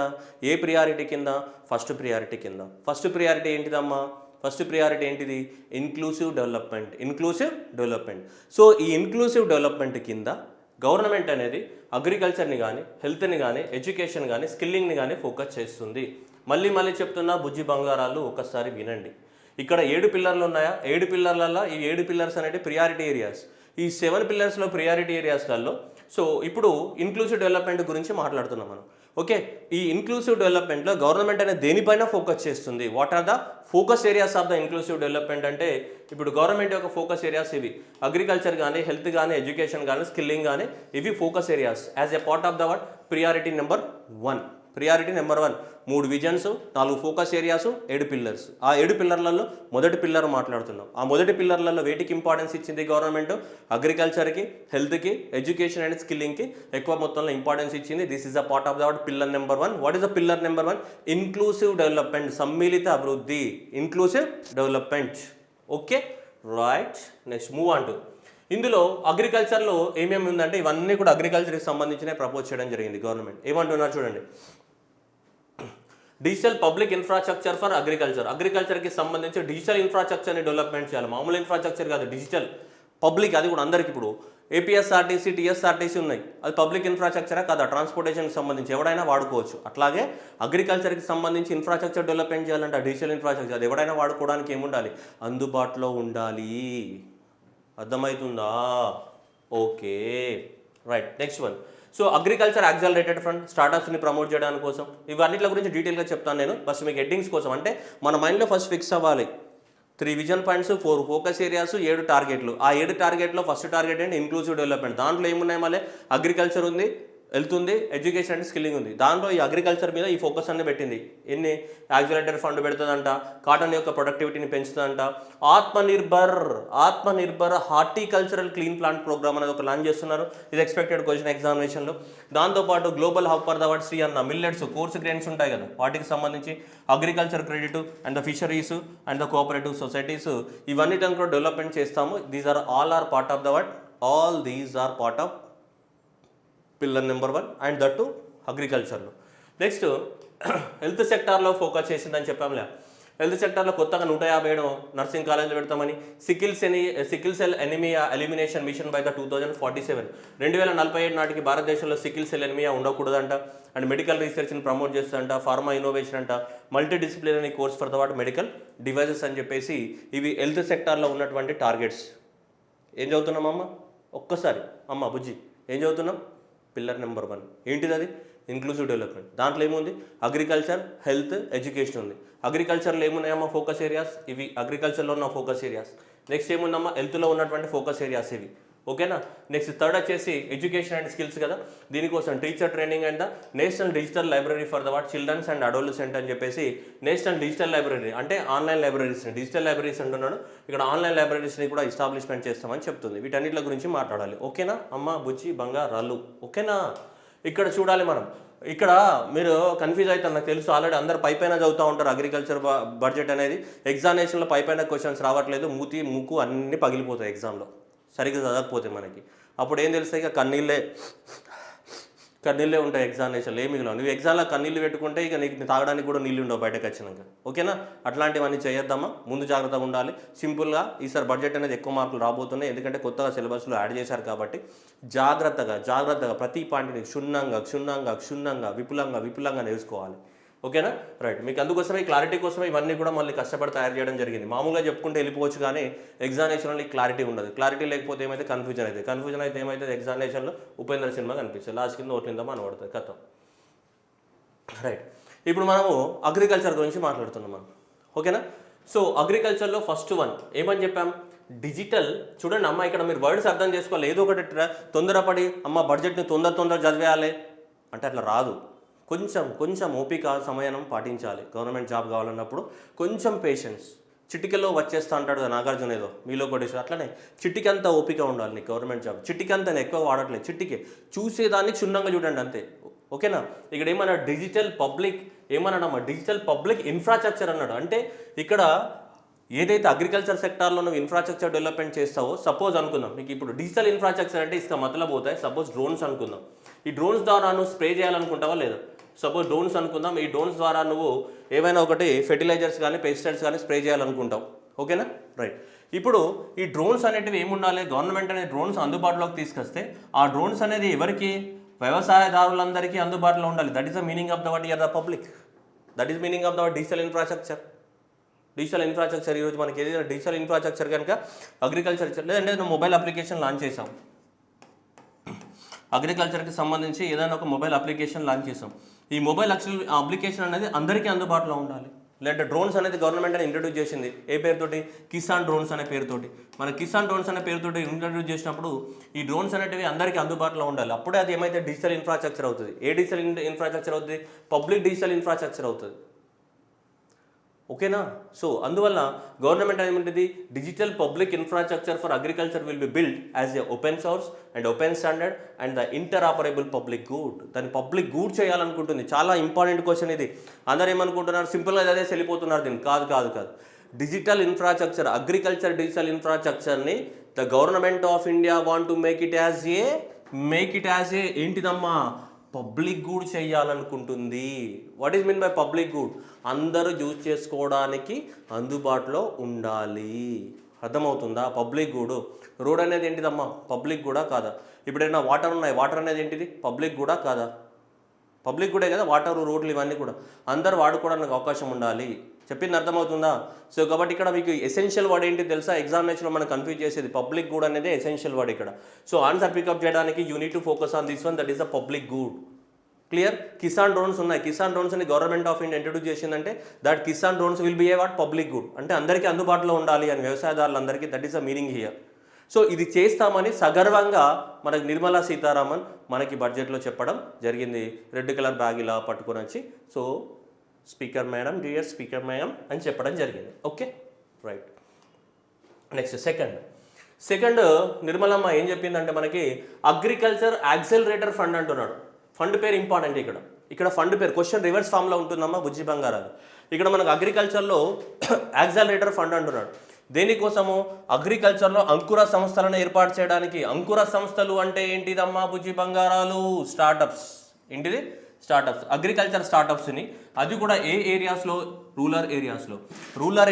ఏ ప్రియారిటీ కింద? ఫస్ట్ ప్రియారిటీ కింద. ఫస్ట్ ప్రియారిటీ ఏంటిదమ్మా? ఫస్ట్ ప్రియారిటీ ఏంటిది? Inclusive development. Inclusive development. So ఈ ఇన్క్లూసివ్ డెవలప్మెంట్ కింద గవర్నమెంట్ అనేది అగ్రికల్చర్ని కానీ, హెల్త్ని కానీ, ఎడ్యుకేషన్ కానీ, స్కిల్లింగ్ని కానీ ఫోకస్ చేస్తుంది. మళ్ళీ చెప్తున్నా బుజ్జి బంగారాలు, ఒకసారి వినండి. ఇక్కడ 7 పిల్లర్లు ఉన్నాయా? 7 పిల్లర్లలో ఈ 7 పిల్లర్స్ అనేవి ప్రియారిటీ ఏరియాస్. ఈ 7 పిల్లర్స్లో ప్రియారిటీ ఏరియాస్లలో సో ఇప్పుడు ఇన్క్లూసివ్ డెవలప్మెంట్ గురించి మాట్లాడుతున్నాం మనం. ఓకే, ఈ ఇన్క్లూసివ్ డెవలప్మెంట్లో గవర్నమెంట్ అనేది దేనిపైన ఫోకస్ చేస్తుంది? What are the focus areas of the inclusive development అంటే, ఇప్పుడు గవర్నమెంట్ యొక్క ఫోకస్ ఏరియాస్ ఇవి. అగ్రికల్చర్ కానీ, హెల్త్ కానీ, ఎడ్యుకేషన్ కానీ, స్కిల్లింగ్ కానీ, ఇవి focus areas as a part of the what priority number 1. Priority number 1, 3 visions, 4 focus areas, 7 pillars. ఆ 7 పిల్లర్లలో మొదటి పిల్లర్ మాట్లాడుతున్నాం. ఆ మొదటి పిల్లర్లలో వేటికి ఇంపార్టెన్స్ ఇచ్చింది గవర్నమెంట్? అగ్రికల్చర్కి, హెల్త్కి, ఎడ్యుకేషన్ అండ్ స్కిల్లింగ్కి ఎక్కువ మొత్తంలో ఇంపార్టెన్స్ ఇచ్చింది. This is a part of the pillar number 1. What is the pillar number 1? Inclusive development, సమ్మిళిత అభివృద్ధి, inclusive development. Okay right. Next move on to, ఇందులో అగ్రికల్చర్లో ఏమేమి ఉందంటే ఇవన్నీ కూడా అగ్రికల్చర్కి సంబంధించిన ప్రపోజ్ చేయడం జరిగింది గవర్నమెంట్. ఏమంటున్నారు చూడండి, digital public infrastructure for agriculture. అగ్రికల్చర్కి సంబంధించి డిజిటల్ ఇన్ఫ్రాస్ట్రక్చర్ని డెవలప్మెంట్ చేయాలి. మామూలు ఇన్ఫ్రాస్ట్రక్చర్ కాదు, డిజిటల్ పబ్లిక్. అది కూడా అందరికి. ఇప్పుడు ఏపీఎస్ఆర్టీసీ, టీఎస్ఆర్టీసీ ఉన్నాయి, అది పబ్లిక్ ఇన్ఫ్రాస్ట్రక్చరా కాదా? ట్రాన్స్పోర్టేషన్కి సంబంధించి ఎవడైనా వాడుకోవచ్చు. అట్లాగే అగ్రికల్చర్కి సంబంధించి ఇన్ఫ్రాస్ట్రక్చర్ డెవలప్మెంట్ చేయాలంటే డిజిటల్ ఇన్ఫ్రాస్ట్రక్చర్ అది ఎవడైనా వాడుకోవడానికి ఏముండాలి? అందుబాటులో ఉండాలి. అర్థమవుతుందా? Okay right. Next one, so agriculture accelerated fund, స్టార్టప్స్ని ప్రమోట్ చేయడానికి కోసం. ఇవన్నిటి గురించి డీటెయిల్గా చెప్తాను నేను. ఫస్ట్ మీకు హెడ్డింగ్స్ కోసం అంటే మన మైండ్లో ఫస్ట్ ఫిక్స్ అవ్వాలి. 3 విజన్ పాయింట్స్, 4 ఫోకస్ ఏరియాస్, 7 టార్గెట్లు. ఆ 7 టార్గెట్లో ఫస్ట్ టార్గెట్ ఏంటి? Inclusive development. దాంట్లో ఏమున్నాయి? మళ్ళీ అగ్రికల్చర్ ఉంది, వెళ్తుంది, ఎడ్యుకేషన్ అండ్ స్కిల్లింగ్ ఉంది. దాంట్లో ఈ అగ్రికల్చర్ మీద ఈ ఫోకస్ అన్నీ పెట్టింది. ఎన్ని? యాక్సిలరేటర్ ఫండ్ పెడుతుందంట, కాటన్ యొక్క ప్రొడక్టివిటీని పెంచుతుందంట, Atmanirbhar horticultural clean plant programme అనేది ఒక లాంచ్ చేస్తున్నారు. ఇది ఎక్స్పెక్టెడ్ క్వశ్చన్ ఎగ్జామినేషన్లో. దాంతోపాటు global hub for the word Shri Anna millets, coarse grains ఉంటాయి కదా, వాటికి సంబంధించి agriculture credit and the fisheries and the cooperative societies, ఇవన్నిటిని కూడా డెవలప్మెంట్ చేస్తాము. These are all part of the word, all these are part of pillar number 1 and that too అగ్రికల్చర్లో. నెక్స్ట్ హెల్త్ సెక్టార్లో ఫోకస్ చేసిందని చెప్పాంలే. హెల్త్ సెక్టార్లో కొత్తగా 157 నర్సింగ్ కాలేజీలు పెడతామని, sickle cell anaemia elimination mission by the 2047, 2047 నాటికి భారతదేశంలో సికిల్ సెల్ ఎనిమియా ఉండకూడదంట. అండ్ మెడికల్ రీసెర్చ్ని ప్రమోట్ చేస్తుందంట, ఫార్మా ఇన్నోవేషన్ అంట, multi disciplinary course for the what medical devices అని చెప్పేసి ఇవి హెల్త్ సెక్టార్లో ఉన్నటువంటి టార్గెట్స్. ఏం చదువుతున్నామమ్మ? ఒక్కసారి అమ్మ బుజ్జి ఏం చదువుతున్నాం? పిల్లర్ నెంబర్ 1 ఏంటిది? అది ఇంక్లూజివ్ డెవలప్మెంట్. దాంట్లో ఏముంది? అగ్రికల్చర్, హెల్త్, ఎడ్యుకేషన్ ఉంది. అగ్రికల్చర్లో ఏమున్నాయమ్మా ఫోకస్ ఏరియాస్? ఇవి అగ్రికల్చర్లో ఉన్న ఫోకస్ ఏరియాస్. నెక్స్ట్ ఏముందమ్మా? హెల్త్లో ఉన్నటువంటి ఫోకస్ ఏరియాస్ ఇవి. ఓకేనా? నెక్స్ట్ థర్డ్ వచ్చేసి ఎడ్యుకేషన్ అండ్ స్కిల్స్ కదా, దీనికోసం teacher training and the national digital library for the what children's and adolescent అని చెప్పేసి నేషనల్ డిజిటల్ లైబ్రరీ అంటే ఆన్లైన్ లైబ్రరీస్ని, డిజిటల్ లైబ్రరీస్ అంటున్నాడు ఇక్కడ, ఆన్లైన్ లైబ్రరీస్ని కూడా ఎస్టాబ్లిష్మెంట్ చేస్తామని చెప్తుంది. వీటన్నిటి గురించి మాట్లాడాలి. ఓకేనా అమ్మ బుజ్జి బంగారాలు? ఓకేనా? ఇక్కడ చూడాలి మనం. ఇక్కడ మీరు కన్ఫ్యూజ్ అవుతారు, నాకు తెలుసు ఆల్రెడీ అందరు పైపైన చదువుతూ ఉంటారు. అగ్రికల్చర్ బడ్జెట్ అనేది ఎగ్జామినేషన్లో పైపైన క్వశ్చన్స్ రావట్లేదు, మూతి ముక్కు అన్నీ పగిలిపోతాయి ఎగ్జామ్లో సరిగ్గా చదవకపోతే మనకి. అప్పుడు ఏం తెలుస్తాయి? ఇక కన్నీళ్ళే ఉంటాయి ఎగ్జామినేషన్లో, ఏమి మిగిలిన. నువ్వు ఎగ్జామ్లో కన్నీళ్ళు పెట్టుకుంటే ఇక నీకు తాగడానికి కూడా నీళ్ళు ఉండవు బయటకు వచ్చినాక. ఓకేనా? అట్లాంటివన్నీ చేయొద్దామా, ముందు జాగ్రత్తగా ఉండాలి. సింపుల్గా ఈసారి బడ్జెట్ అనేది ఎక్కువ మార్కులు రాబోతున్నాయి, ఎందుకంటే కొత్తగా సిలబస్లో యాడ్ చేశారు కాబట్టి జాగ్రత్తగా ప్రతి పాయింట్ని క్షుణ్ణంగా విపులంగా నేర్చుకోవాలి. ఓకేనా? రైట్. మీకు అందుకోసమే క్లారిటీ కోసమే ఇవన్నీ కూడా మళ్ళీ కష్టపడి తయారు చేయడం జరిగింది. మామూలుగా చెప్పుకుంటే వెళ్ళిపోవచ్చు, కానీ ఎగ్జామినేషన్లో క్లారిటీ ఉండదు. క్లారిటీ లేకపోతే ఏమైతే కన్ఫ్యూజన్ అయితే ఏమైతే ఎగ్జామినేషన్లో ఉపేంద్ర సినిమా కనిపిస్తుంది, లాస్ట్ కింద ఓట్లిందా అనబడుతుంది కథం. రైట్. ఇప్పుడు మనము అగ్రికల్చర్ గురించి మాట్లాడుతున్నాం మనం. ఓకేనా? సో అగ్రికల్చర్లో ఫస్ట్ 1 ఏమని చెప్పాం? డిజిటల్. చూడండి అమ్మ, ఇక్కడ మీరు వర్డ్స్ అర్థం చేసుకోవాలి. ఏదో ఒకటి తొందరపడి అమ్మ బడ్జెట్ని తొందర చదివేయాలి అంటే అట్లా రాదు. కొంచెం ఓపిక సమయం పాటించాలి. గవర్నమెంట్ జాబ్ కావాలన్నప్పుడు కొంచెం పేషెన్స్. చిటికలో వచ్చేస్తా అంటాడు కదా నాగార్జున, ఏదో మీలో కూడా అట్లనే చిటికంత ఓపిక ఉండాలి నీకు. గవర్నమెంట్ జాబ్ చిటికంత ఎక్కువ వాడట్లేదు, చిటికే చూసేదాన్ని క్షుణ్ణంగా చూడండి అంతే. ఓకేనా? ఇక్కడ ఏమన్నా డిజిటల్ పబ్లిక్ ఇన్ఫ్రాస్ట్రక్చర్ అన్నాడు. అంటే ఇక్కడ ఏదైతే అగ్రికల్చర్ సెక్టార్లో నువ్వు ఇన్ఫ్రాస్ట్రక్చర్ డెవలప్మెంట్ చేస్తావో, సపోజ్ అనుకుందాం మీకు ఇప్పుడు డిజిటల్ ఇన్ఫ్రాస్ట్రక్చర్ అంటే ఇసుక మతలబ్ పోతాయి. సపోజ్ డ్రోన్స్ అనుకుందాం. ఈ డ్రోన్స్ ద్వారా నువ్వు స్ప్రే చేయాలనుకుంటావా లేదా? సపోజ్ డ్రోన్స్ అనుకుందాం. ఈ డ్రోన్స్ ద్వారా నువ్వు ఏమైనా ఒకటి ఫెర్టిలైజర్స్ కానీ పెస్టిసైడ్స్ కానీ స్ప్రే చేయాలనుకుంటావు. ఓకేనా? రైట్. ఇప్పుడు ఈ డ్రోన్స్ అనేటివి ఏముండాలి? గవర్నమెంట్ అనేది డ్రోన్స్ అందుబాటులోకి తీసుకొస్తే ఆ డ్రోన్స్ అనేది ఎవరికి? వ్యవసాయదారులందరికీ అందుబాటులో ఉండాలి. That is the meaning of the what year the public. That is meaning of the digital infrastructure. ఈరోజు మనకి ఏదైనా డిజిటల్ ఇన్ఫ్రాస్ట్రక్చర్ కనుక అగ్రికల్చర్, లేదంటే నువ్వు మొబైల్ అప్లికేషన్ లాంచ్ చేసాం, అగ్రికల్చర్కి సంబంధించి ఏదైనా ఒక మొబైల్ అప్లికేషన్ లాంచ్ చేసాం. ఈ మొబైల్ అప్లికేషన్ అనేది అందరికీ అందుబాటులో ఉండాలి. లేదంటే డ్రోన్స్ అనేది గవర్నమెంట్ అనేది ఇంట్రడ్యూస్ చేసింది. ఏ పేరుతోటి? కిసాన్ డ్రోన్స్ అనే పేరుతోటి. మన కిసాన్ డ్రోన్స్ అనే పేరుతోటి ఇంట్రడ్యూస్ చేసినప్పుడు ఈ డ్రోన్స్ అనేటివి అందరికీ అందుబాటులో ఉండాలి. అప్పుడే అది ఏమైతే డిజిటల్ ఇన్ఫ్రాస్ట్రక్చర్ అవుతుంది. ఏ డిజిటల్ ఇన్ఫ్రాస్ట్రక్చర్ అవుతుంది? పబ్లిక్ డిజిటల్ ఇన్ఫ్రాస్ట్రక్చర్ అవుతుంది. ఓకేనా? సో అందువల్ల గవర్నమెంట్ ఏమంటుంది? Digital public infrastructure for agriculture will be build as a open source and open standard and the interoperable public good. దాన్ని పబ్లిక్ గుడ్ చేయాలనుకుంటుంది. చాలా ఇంపార్టెంట్ క్వశ్చన్ ఇది. అందరూ ఏమనుకుంటున్నారు? సింపుల్గా అదే వెళ్ళిపోతున్నారు. దీన్ని కాదు. డిజిటల్ ఇన్ఫ్రాస్ట్రక్చర్, అగ్రికల్చర్ డిజిటల్ ఇన్ఫ్రాస్ట్రక్చర్ని the government of India want to make it as a ఏంటిదమ్మా? పబ్లిక్ గుడ్ చేయాలనుకుంటుంది. What is mean by public good? అందరూ యూజ్ చేసుకోవడానికి అందుబాటులో ఉండాలి. అర్థమవుతుందా? Public good. రోడ్ అనేది ఏంటిదమ్మా? పబ్లిక్ కూడా కాదా? ఇప్పుడైనా వాటర్ ఉన్నాయి, వాటర్ అనేది ఏంటిది? పబ్లిక్ కూడా కాదా? పబ్లిక్ కూడా కదా వాటర్, రోడ్లు ఇవన్నీ కూడా అందరూ వాడుకోవడానికి అవకాశం ఉండాలి. చెప్పింది అర్థమవుతుందా? సో కాబట్టి ఇక్కడ మీకు ఎసెన్షియల్ వర్డ్ ఏంటి తెలుసా? ఎగ్జామినేషన్లో మనం కన్ఫ్యూజ్ చేసేది పబ్లిక్ గుడ్ అనేది ఎసెన్షియల్ వర్డ్ ఇక్కడ. సో ఆన్సర్ పికప్ చేయడానికి you need to focus on this one, that is the public good. Clear. Kisan drones ఉన్నాయి. కిసాన్ డ్రోన్స్ అని గవర్నమెంట్ ఆఫ్ ఇండియా ఇంట్రడ్యూస్ చేసిందంటే that Kisan drones will be a what public good, అంటే అందరికీ అందుబాటులో ఉండాలి అని, వ్యవసాయదారులందరికీ. That is the meaning here. So ఇది చేస్తామని సగర్వంగా మనకి నిర్మలా సీతారామన్ మనకి బడ్జెట్లో చెప్పడం జరిగింది. రెడ్ కలర్ బ్యాగ్ ఇలా పట్టుకొని వచ్చి so speaker madam, dear speaker madam అని చెప్పడం జరిగింది. Okay right. Next second Nirmalamma ఏం చెప్పిందంటే మనకి అగ్రికల్చర్ యాక్సెలరేటర్ ఫండ్ అంటున్నాడు. ఫండ్ పేరు ఇంపార్టెంట్. ఇక్కడ ఫండ్ పేరు క్వశ్చన్ రివర్స్ ఫామ్లో ఉంటుందమ్మా బుజ్జి బంగారాలు. ఇక్కడ మనకు అగ్రికల్చర్లో యాక్సెలరేటర్ ఫండ్ అంటున్నాడు. దేనికోసము? అగ్రికల్చర్లో అంకుర సంస్థలను ఏర్పాటు చేయడానికి. అంకుర సంస్థలు అంటే ఏంటిదమ్మా బుజ్జి బంగారాలు? స్టార్టప్స్. ఏంటిది? స్టార్టప్స్. అగ్రికల్చర్ స్టార్టప్స్ని, అది కూడా ఏ ఏరియాస్లో? రూరల్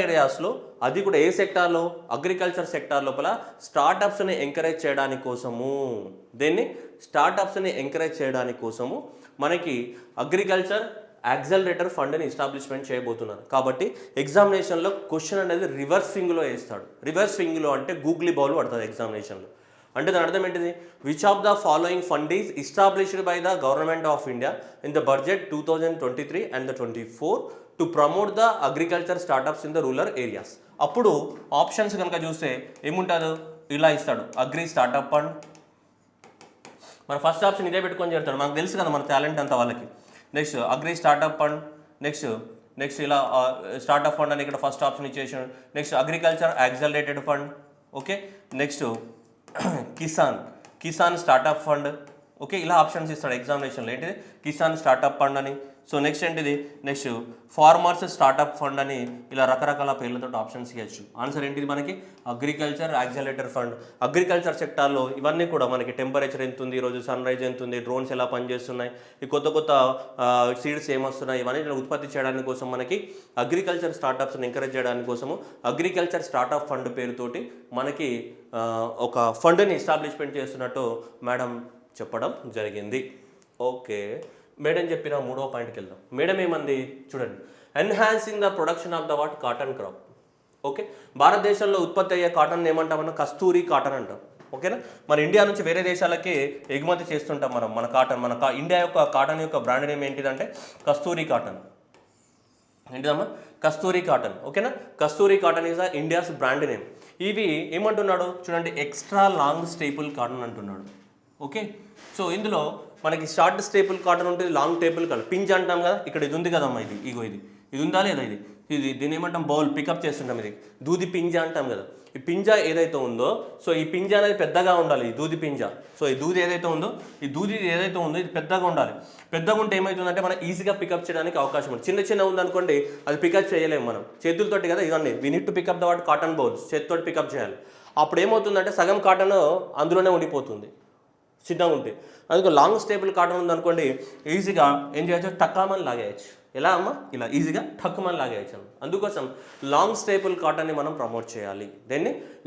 ఏరియాస్లో అది కూడా ఏ సెక్టార్లో? అగ్రికల్చర్ సెక్టార్ లోపల స్టార్టప్స్ని ఎంకరేజ్ చేయడానికి కోసము. స్టార్టప్స్ని ఎంకరేజ్ చేయడానికి కోసము మనకి అగ్రికల్చర్ యాక్సెలరేటర్ ఫండ్ని ఎస్టాబ్లిష్మెంట్ చేయబోతున్నారు. కాబట్టి ఎగ్జామినేషన్లో క్వశ్చన్ అనేది రివర్స్ స్వింగ్లో వేస్తాడు. రివర్స్ స్వింగ్లో అంటే గూగ్లీ బౌల్ పడుతుంది ఎగ్జామినేషన్లో. అంటే దాని అర్థం ఏంటిది? Which of the following fund is established by the government of India in the budget 2023 and 24 to promote the agriculture startups in the rural areas. అప్పుడు ఆప్షన్స్ కనుక చూస్తే ఏముంటుందో ఇలా ఇస్తాడు. అగ్రి స్టార్టప్ ఫండ్, మన ఫస్ట్ ఆప్షన్ ఇదే పెట్టుకొని చేస్తాడు. మనకు తెలుసు కదా మన టాలెంట్ అంతా వాళ్ళకి. Next agri startup fund, next ఇలా స్టార్టప్ ఫండ్ అని ఇక్కడ ఫస్ట్ ఆప్షన్ ఇచ్చేసాడు. Next agriculture యాక్సెలరేటెడ్ fund. Okay. Next Kisan startup fund. Okay, ఇలా ఆప్షన్స్ ఇస్తాడు ఎగ్జామినేషన్లో. ఏంటిది? కిసాన్ స్టార్టప్ ఫండ్ అని. సో నెక్స్ట్ ఏంటిది? నెక్స్ట్ ఫార్మర్స్ స్టార్టప్ ఫండ్ అని ఇలా రకరకాల పేర్లతో ఆప్షన్స్ ఇవ్వచ్చు. ఆన్సర్ ఏంటిది మనకి? Agriculture accelerator fund. అగ్రికల్చర్ సెక్టార్లో ఇవన్నీ కూడా మనకి టెంపరేచర్ ఎంత ఉంది, ఈరోజు సన్ రైజ్ ఎంత ఉంది, డ్రోన్స్ ఎలా పనిచేస్తున్నాయి, ఈ కొత్త సీడ్స్ ఏమొస్తున్నాయి, ఇవన్నీ ఉత్పత్తి చేయడానికి కోసం మనకి అగ్రికల్చర్ స్టార్టప్స్ని ఎంకరేజ్ చేయడానికి కోసము అగ్రికల్చర్ స్టార్టప్ ఫండ్ పేరుతోటి మనకి ఒక ఫండ్ని ఎస్టాబ్లిష్మెంట్ చేస్తున్నట్టు మేడం చెప్పడం జరిగింది. ఓకే, మేడం చెప్పిన మూడో పాయింట్కి వెళ్దాం. మేడం ఏమంది చూడండి. Enhancing the production of the what cotton crop. Okay, భారతదేశంలో ఉత్పత్తి అయ్యే కాటన్ ఏమంటామన్నా? కస్తూరి కాటన్ అంటాం. ఓకేనా? మన ఇండియా నుంచి వేరే దేశాలకి ఎగుమతి చేస్తుంటాం మన కాటన్. ఇండియా యొక్క కాటన్ యొక్క బ్రాండ్ నేమ్ ఏంటిదంటే కస్తూరి కాటన్. ఏంటిదమ్మా? కస్తూరి కాటన్. ఓకేనా? Kasturi cotton is India's brand name. ఇవి ఏమంటున్నాడు చూడండి, ఎక్స్ట్రా లాంగ్ స్టేపుల్ కాటన్ అంటున్నాడు. ఓకే, సో ఇందులో మనకి షార్ట్ స్టేపుల్ కాటన్ ఉంటుంది, లాంగ్ టేపుల్ కాటన్. పింజ్ అంటాం కదా, ఇక్కడ ఇది ఉంది కదమ్మా, ఇది ఉందా లేదా? దీన్ని ఏమంటాం? బౌల్ పికప్ చేస్తుంటాం. ఇది దూది పింజ అంటాం కదా. ఈ పింజ ఏదైతే ఉందో, సో ఈ పింజ అనేది పెద్దగా ఉండాలి. ఈ దూది పింజ, సో ఈ దూది ఏదైతే ఉందో ఇది పెద్దగా ఉండాలి. పెద్దగా ఉంటే ఏమవుతుందంటే మనం ఈజీగా పికప్ చేయడానికి అవకాశం ఉంది. చిన్న ఉందనుకోండి, అది పికప్ చేయలేము మనం చేతులతోటి కదా. ఇవన్నీ we need to pick up the what cotton bowls, చేతితోటి పికప్ చేయాలి. అప్పుడు ఏమవుతుందంటే సగం కాటన్ అందులోనే ఉండిపోతుంది చిన్నగా ఉంటే. అందుకే లాంగ్ స్టేబుల్ కాటన్ ఉందనుకోండి, ఈజీగా ఏం చేయొచ్చు? టక్కామని లాగేయచ్చు. ఎలా అమ్మా? ఇలా ఈజీగా టక్కుమని లాగేయచ్చు. అందుకోసం లాంగ్ స్టేపుల్ కాటన్ని మనం ప్రమోట్ చేయాలి.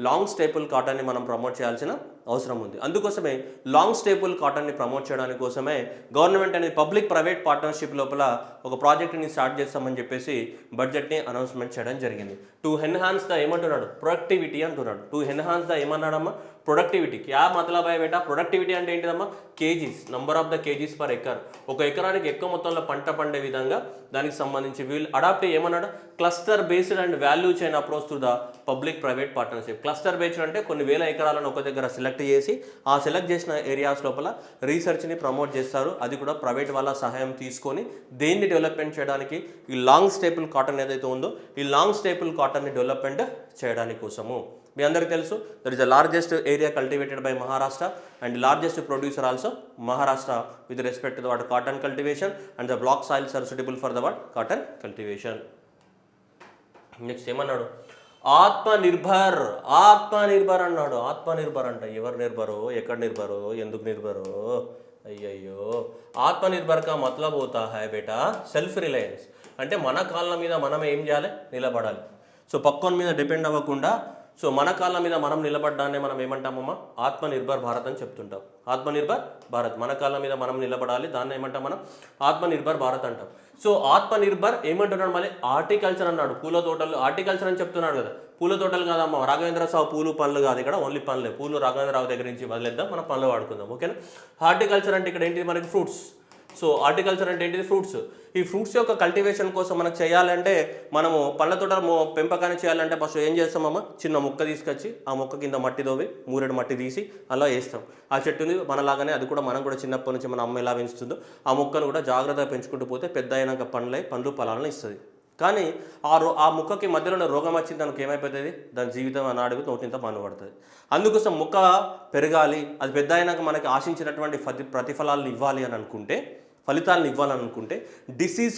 లాంగ్ స్టేపుల్ కాటన్ని మనం ప్రమోట్ చేయాల్సిన అవసరం ఉంది. అందుకోసమే లాంగ్ స్టేపుల్ కాటన్ని ప్రమోట్ చేయడానికి కోసమే గవర్నమెంట్ అనేది పబ్లిక్ ప్రైవేట్ పార్ట్నర్షిప్ లోపల ఒక ప్రాజెక్ట్ని స్టార్ట్ చేస్తామని చెప్పేసి బడ్జెట్ని అనౌన్స్మెంట్ చేయడం జరిగింది. టు ఎన్హాన్స్ ద ఏమంటున్నాడు? ప్రొడక్టివిటీ అంటున్నాడు. టు ఎన్హాన్స్ ద ఏమన్నాడమ్మా? ప్రొడక్టివిటీ. క్యా మతలబ్ హై బేటా? ప్రొడక్టివిటీ అంటే ఏంటిదమ్మా? Kgs, number of the kgs per acre. ఒక ఎకరానికి ఎక్కువ మొత్తంలో పంట పండే విధంగా దానికి సంబంధించి వీళ్ళు అడాప్ట్ ఏమన్నాడు? Cluster based and value chain approach to the public private partnership. Cluster based అంటే కొన్ని వేల ఎకరాలను ఒక దగ్గర సెలెక్ట్ చేసి ఆ సెలెక్ట్ చేసిన ఏరియాస్ లోపల రీసెర్చ్ని ప్రమోట్ చేస్తారు. అది కూడా ప్రైవేట్ వాళ్ళ సహాయం తీసుకొని దేన్ని డెవలప్మెంట్ చేయడానికి? ఈ లాంగ్ స్టేపుల్ కాటన్ ఏదైతే ఉందో ఈ లాంగ్ స్టేపుల్ కాటన్ని డెవలప్మెంట్ చేయడానికి కోసము. మీ అందరికీ తెలుసు, that is the largest area cultivated by Maharashtra and largest producer also Maharashtra with respect to the what cotton cultivation and the black soils are suitable for the what cotton cultivation. Next ఏమన్నాడు? ఆత్మనిర్భర్ అన్నాడు. ఆత్మనిర్భర్ అంట. ఎవరు నిర్భరో, ఎక్కడ నిర్భరో, ఎందుకు నిర్భరో? అయ్యయ్యో, ఆత్మనిర్భర్ కా మతలబ్ హోతా హై బేటా సెల్ఫ్ రిలయన్స్. అంటే మన కాళ్ళ మీద మనం ఏం చేయాలి? నిలబడాలి. సో పక్కన మీద డిపెండ్ అవ్వకుండా, సో మన కాళ్ళ మీద మనం నిలబడ్డాన్ని మనం ఏమంటామమ్మా? ఆత్మనిర్భర్ భారత్ అని చెప్తుంటాం. ఆత్మనిర్భర్ భారత్, మన కాళ్ళ మీద మనం నిలబడాలి, దాన్ని ఏమంటాం మనం? ఆత్మనిర్భర్ భారత్ అంటాం. సో ఆత్మనిర్భర్ ఏమంటున్నాడు? మళ్ళీ హార్టికల్చర్ అన్నాడు. పూల తోటలు హార్టికల్చర్ అని చెప్తున్నాడు కదా. పూల తోటలు కాదమ్మా, రాఘవేంద్ర సాగు పూలు పండ్లు కాదు, ఇక్కడ ఓన్లీ పండ్లే. పూలు రాఘవేంద్రరావు దగ్గర నుంచి వదిలేద్దాం, మనం పండ్లు వాడుకుందాం. ఓకేనా? హార్టికల్చర్ అంటే ఇక్కడ ఏంటి? మనకి ఫ్రూట్స్. సో హార్టికల్చర్ అంటే ఏంటిది? ఫ్రూట్స్. ఈ ఫ్రూట్స్ యొక్క కల్టివేషన్ కోసం మనకు చేయాలంటే మనము పళ్ళ తోటల పెంపకాన్ని చేయాలంటే ఫస్ట్ ఏం చేస్తామమ్మా? చిన్న మొక్క తీసుకొచ్చి ఆ మొక్క కింద మట్టి తోవి మూరెడు మట్టి తీసి అలా వేస్తాం. ఆ చెట్టుని మనలాగానే అది కూడా మనం కూడా చిన్నప్పటి నుంచి మన అమ్మ ఎలా పెంచుతుందో ఆ మొక్కను కూడా జాగ్రత్తగా పెంచుకుంటూ పోతే పెద్ద అయినాక పండ్లు ఫలాలను ఇస్తుంది. కానీ ఆ మొక్కకి మధ్యలో రోగం వచ్చింది దానికి ఏమైపోతుంది? దాని జీవితం అన్నాడు నోటింత మన్ను పడుతుంది. అందుకోసం మొక్క పెరగాలి, అది పెద్ద అయినాక మనకి ఆశించినటువంటి ప్రతిఫలాలను ఇవ్వాలి అని అనుకుంటే, ఫలితాలను ఇవ్వాలని అనుకుంటే డిసీజ్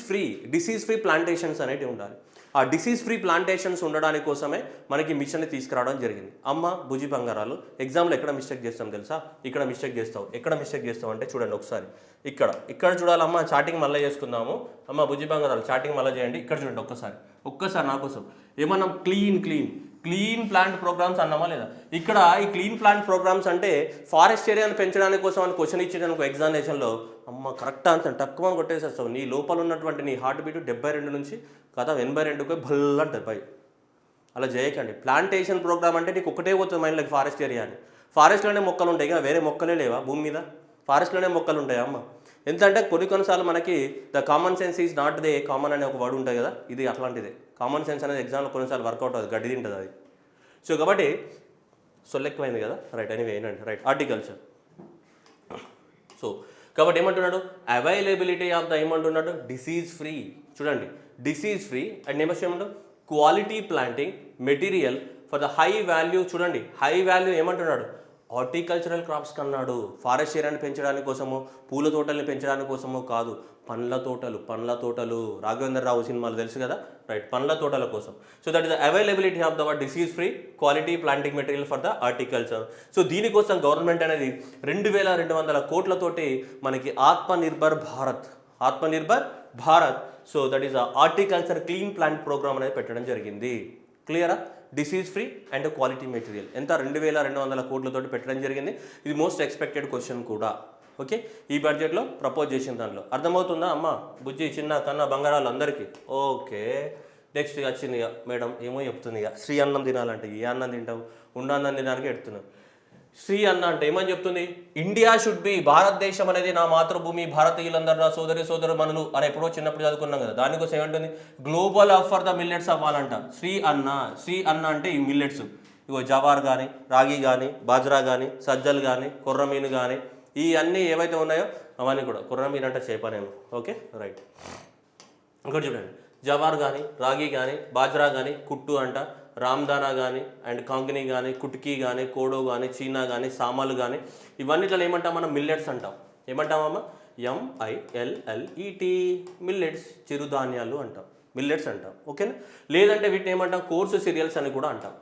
ఫ్రీ ప్లాంటేషన్స్ అనేటివి ఉండాలి. ఆ డిసీజ్ ఫ్రీ ప్లాంటేషన్స్ ఉండడానికి కోసమే మనకి మిషన్ని తీసుకురావడం జరిగింది. అమ్మ బుజ్జి బంగారాలు ఎగ్జామ్లో ఎక్కడ మిస్టేక్ చేస్తాం తెలుసా? ఇక్కడ మిస్టేక్ చేస్తావు. ఎక్కడ మిస్టేక్ చేస్తావు అంటే చూడండి ఒకసారి, ఇక్కడ చూడాలమ్మ. చాటింగ్ మళ్ళీ చేసుకుందాము. అమ్మ బుజ్జి బంగారాలు చాటింగ్ మళ్ళీ చేయండి. ఇక్కడ చూడండి ఒక్కసారి నా కోసం ఏమన్నా క్లీన్ ప్లాంట్ ప్రోగ్రామ్స్ అన్నామా లేదా? ఇక్కడ ఈ క్లీన్ ప్లాంట్ ప్రోగ్రామ్స్ అంటే ఫారెస్ట్ ఏరియాను పెంచడానికి కోసం అని క్వశ్చన్ ఇచ్చేదానికి ఎగ్జామినేషన్లో అమ్మ కరెక్ట్ ఆన్సర్ తక్కువ కొట్టేసేస్తావు. నీ లోపల ఉన్నటువంటి నీ హార్ట్ బీట్ 72 నుంచి 82కి భల్లంటుంది పై. అలా చేయకండి. ప్లాంటేషన్ ప్రోగ్రామ్ అంటే నీకు ఒకటే పోతుంది మైండ్లోకి ఫారెస్ట్ ఏరియా అని. ఫారెస్ట్లోనే మొక్కలు ఉంటాయి కదా, వేరే మొక్కలే లేవా భూమి మీద? ఫారెస్ట్లోనే మొక్కలు ఉంటాయి అమ్మ. ఎంతంటే కొన్నిసార్లు మనకి the common sense is not they common అనే ఒక వర్డ్ ఉంటుంది కదా, ఇది అట్లాంటిదే. కామన్ సెన్స్ అనేది ఎగ్జామ్లో కొన్నిసార్లు వర్కౌట్ అవుతుంది, గడ్డి తింటుంది అది. సో కాబట్టి సొల్లెక్కువైంది కదా, రైట్. ఎనీవే ఏంటంటే రైట్ హార్టికల్చర్. సో కాబట్టి ఏమంటున్నాడు? అవైలబిలిటీ ఆఫ్ ద ఏమంటున్నాడు? Disease free. చూడండి, డిసీజ్ ఫ్రీ అండ్ నెక్స్ట్ ఏమంటాడు? Quality planting material for the high value. చూడండి, హై వాల్యూ ఏమంటున్నాడు? హార్టికల్చరల్ క్రాప్స్ కన్నాడు. ఫారెస్ట్ ఏరియాని పెంచడానికి కోసము, పూల తోటల్ని పెంచడానికి కోసము కాదు, పండ్ల తోటలు రాఘవేంద్ర రావు సినిమాలు తెలుసు కదా, రైట్, పండ్ల తోటల కోసం. So that is the availability of the disease free quality planting material for the horticulture. So దీనికోసం గవర్నమెంట్ అనేది 2200 కోట్లతోటి మనకి Atmanirbhar Bharat so that is a horticulture clean plant programme అనేది పెట్టడం జరిగింది. క్లియరా? Disease free and quality material ఎంత? 2200 కోట్లతోటి పెట్టడం జరిగింది. ఇది మోస్ట్ ఎక్స్పెక్టెడ్ క్వశ్చన్ కూడా. ఓకే, ఈ బడ్జెట్లో ప్రపోజ్ చేసిన దాంట్లో అర్థమవుతుందా అమ్మ? బుజ్జి చిన్న కన్న బంగారాలు అందరికీ ఓకే. నెక్స్ట్ వచ్చింది ఇక మేడం ఏమో చెప్తుంది ఇక, శ్రీ అన్నం తినాలంటే ఏ అన్నం తింటావు? అన్నం తినడానికి ఎడుతున్నావు. శ్రీ అన్న అంటే ఏమని చెప్తుంది? ఇండియా షుడ్ బి, భారతదేశం అనేది నా మాతృభూమి, భారతీయులందరూ నా సోదరుమణులు అని ఎప్పుడో చిన్నప్పుడు చదువుకున్నాం కదా, దానికోసం ఏమంటుంది? Global hub for the millets అవ్వాలంట. శ్రీ అన్న అంటే ఈ మిల్లెట్స్, ఇగో జవార్ కానీ, రాగి కానీ, బాజ్రా కానీ, సజ్జలు కానీ, కొర్రమీను కానీ, ఈ అన్నీ ఏవైతే ఉన్నాయో అవన్నీ కూడా. కొర్రమీను అంటే చేపనేమో. Okay right. ఇంకోటి చూడండి, జవార్ కానీ, రాగి కానీ, బాజ్రా కానీ, కుట్టు అంట, రామ్దానా కానీ అండ్ కాంగిని కానీ, కుట్కీ కానీ, కోడో కానీ, చీనా కానీ, సామాలు కానీ, ఇవన్నిట్లో ఏమంటాం మనం? మిల్లెట్స్ అంటాం. ఏమంటామమ్మా? MILLET, మిల్లెట్స్, చిరుధాన్యాలు అంటాం, మిల్లెట్స్ అంటాం. ఓకేనా? లేదంటే వీటిని ఏమంటాం? కోర్స్ సిరియల్స్ అని కూడా అంటాం.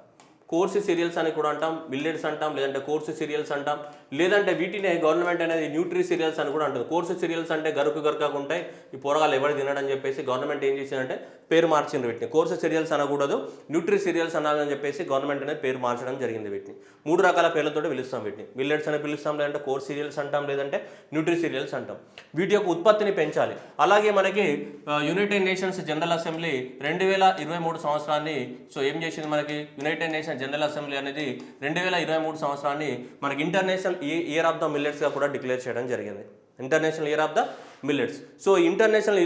మిల్లెట్స్ అంటాం, లేదంటే కోర్స్ సిరియల్స్ అంటాం, లేదంటే వీటిని గవర్నమెంట్ అనేది న్యూట్రీ సిరియల్స్ అని కూడా అంటుంది. కోర్స్ సిరియల్స్ అంటే గరుకుగా ఉంటాయి, ఈ పోరగాలు ఎవరు తినడని చెప్పేసి గవర్నమెంట్ ఏం చేసిందంటే పేరు మార్చింది వీటిని. కోర్స్ సిరియల్స్ అనకూడదు, న్యూట్రీ సిరియల్స్ అనాలని చెప్పేసి గవర్నమెంట్ అనేది పేరు మార్చడం జరిగింది. వీటిని 3 రకాల పేర్లతో పిలుస్తాం. వీటిని మిల్లెట్స్ అని పిలుస్తాం, లేదంటే కోర్స్ సిరియల్స్ అంటాం, లేదంటే న్యూట్రీ సిరియల్స్ అంటాం. వీటి యొక్క ఉత్పత్తిని పెంచాలి. అలాగే మనకి యునైటెడ్ నేషన్స్ జనరల్ అసెంబ్లీ 2023 సంవత్సరాన్ని సో ఏం చేసింది? మనకి యునైటెడ్ నేషన్స్ జనరల్ అసెంబ్లీ అనేది 2023 సంవత్సరాన్ని మనకి ఇంటర్నేషనల్ ఇయర్ ఆఫ్ ద మిల్లెట్స్గా కూడా డిక్లేర్ చేయడం జరిగింది. International year of the millets. So international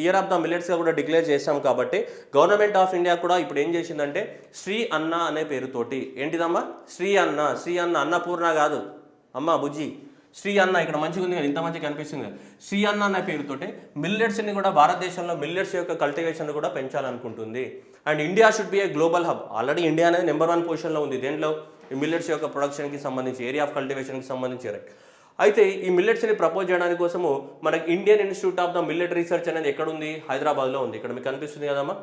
year of the మిల్లెట్స్గా కూడా డిక్లేర్ చేస్తాం కాబట్టి గవర్నమెంట్ ఆఫ్ ఇండియా కూడా ఇప్పుడు ఏం చేసిందంటే శ్రీ అన్న అనే పేరుతోటి, ఏంటిదమ్మా? శ్రీ అన్న, అన్నపూర్ణ కాదు అమ్మ బుజ్జి, శ్రీ అన్న. ఇక్కడ మంచిగా ఉంది కదా, ఇంత మంచిగా కనిపిస్తుంది కదా, శ్రీ అన్న అనే పేరుతోటి మిల్లెట్స్ని కూడా భారతదేశంలో మిల్లెట్స్ యొక్క కల్టివేషన్ కూడా పెంచాలనుకుంటుంది. And India should be a global hub. Already India అనేది నెంబర్ 1 పొజిషన్లో ఉంది దేంట్లో? ఈ మిల్లెట్స్ యొక్క ప్రొడక్షన్కి సంబంధించి, ఏరియా ఆఫ్ కల్టివేషన్కి సంబంధించి. రైట్. అయితే ఈ మిల్లెట్స్ని ప్రపోజ్ చేయడానికి కోసము మనకి Indian institute of the millet research అనేది ఎక్కడ ఉంది? హైదరాబాద్లో ఉంది. ఇక్కడ మీకు కనిపిస్తుంది కదమ్మా,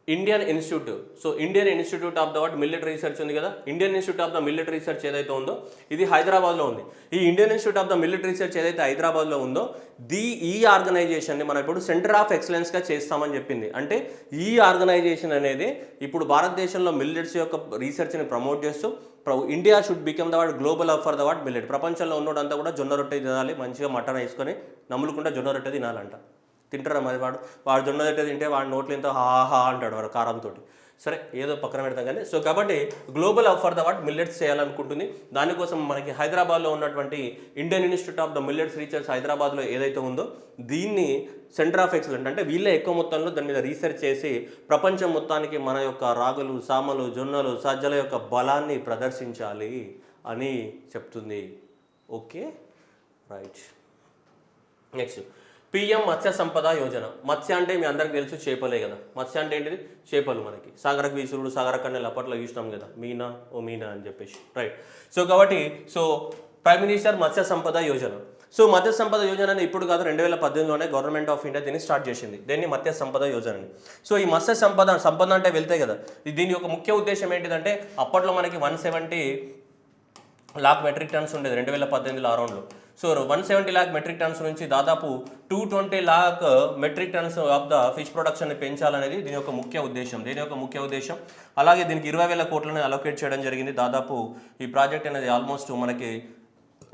Indian institute of the millet research ఉంది కదా. Indian institute of the millet research ఏదైతే ఉందో ఇది హైదరాబాద్లో ఉంది. ఈ Indian institute of the millet research ఏదైతే హైదరాబాద్లో ఉందో ఈ ఆర్గనైజేషన్ని మనం ఇప్పుడు సెంటర్ ఆఫ్ ఎక్సలెన్స్గా చేస్తామని చెప్పింది. అంటే ఈ ఆర్గనైజేషన్ అనేది ఇప్పుడు భారతదేశంలో మిల్లెట్స్ యొక్క రీసెర్చ్ని ప్రమోట్ చేస్తూ India should become the global hub for the millet. ప్రపంచంలో ఉన్నోడంతా కూడా జొన్న రొట్టె తినాలి, మంచిగా మటన్ వేసుకొని నమ్ములుకుంటే జొన్న రొట్టె తినాలంట. తింటారా మరి? వాడు జొన్న రొట్టె తింటే వాడి నోట్లు ఎంత హాహా అంటాడు వాడు కారంతో. సరే ఏదో పక్కన పెడతాం కానీ సో కాబట్టి global hub for the what millets చేయాలనుకుంటుంది. దానికోసం మనకి హైదరాబాద్లో ఉన్నటువంటి Indian institute of the millets research హైదరాబాద్లో ఏదైతే ఉందో దీన్ని సెంటర్ ఆఫ్ ఎక్సలెంట్ అంటే వీళ్ళే ఎక్కువ మొత్తంలో దాని మీద రీసెర్చ్ చేసి ప్రపంచం మొత్తానికి మన యొక్క రాగులు, సామలు, జొన్నలు, సజ్జల యొక్క బలాన్ని ప్రదర్శించాలి అని చెప్తుంది. Okay right. Next PM Matsya Sampada Yojana. మత్స్య అంటే మీ అందరికి తెలుసు చేపలే కదా. మత్స్య అంటే ఏంటిది? చేపలు. మనకి సాగరక వీసురుడు, సాగర కన్నెలు అప్పట్లో చూసినాం కదా, మీనా ఓ మీనా అని చెప్పేసి రైట్. సో కాబట్టి so prime minister Matsya Sampada Yojana. So Matsya Sampada Yojana ఇప్పుడు కాదు 2018లోనే గవర్నమెంట్ ఆఫ్ ఇండియా దీన్ని స్టార్ట్ చేసింది. దీన్ని మత్స్య సంపద యోజనని. సో ఈ మత్స్య సంపద అంటే వెళ్తే కదా, దీని యొక్క ముఖ్య ఉద్దేశం ఏంటిదంటే అప్పట్లో మనకి 170 లాక్ మెట్రిక్ టన్స్ ఉండేది 2018లో అరౌండ్లో. సో 170 లాక్ మెట్రిక్ టన్స్ నుంచి దాదాపు 220 lakh metric tons of the fish ప్రొడక్షన్ని పెంచాలనేది దీని యొక్క ముఖ్య ఉద్దేశం. అలాగే దీనికి 20,000 కోట్లని అలొకేట్ చేయడం జరిగింది. దాదాపు ఈ ప్రాజెక్ట్ అనేది ఆల్మోస్ట్ మనకి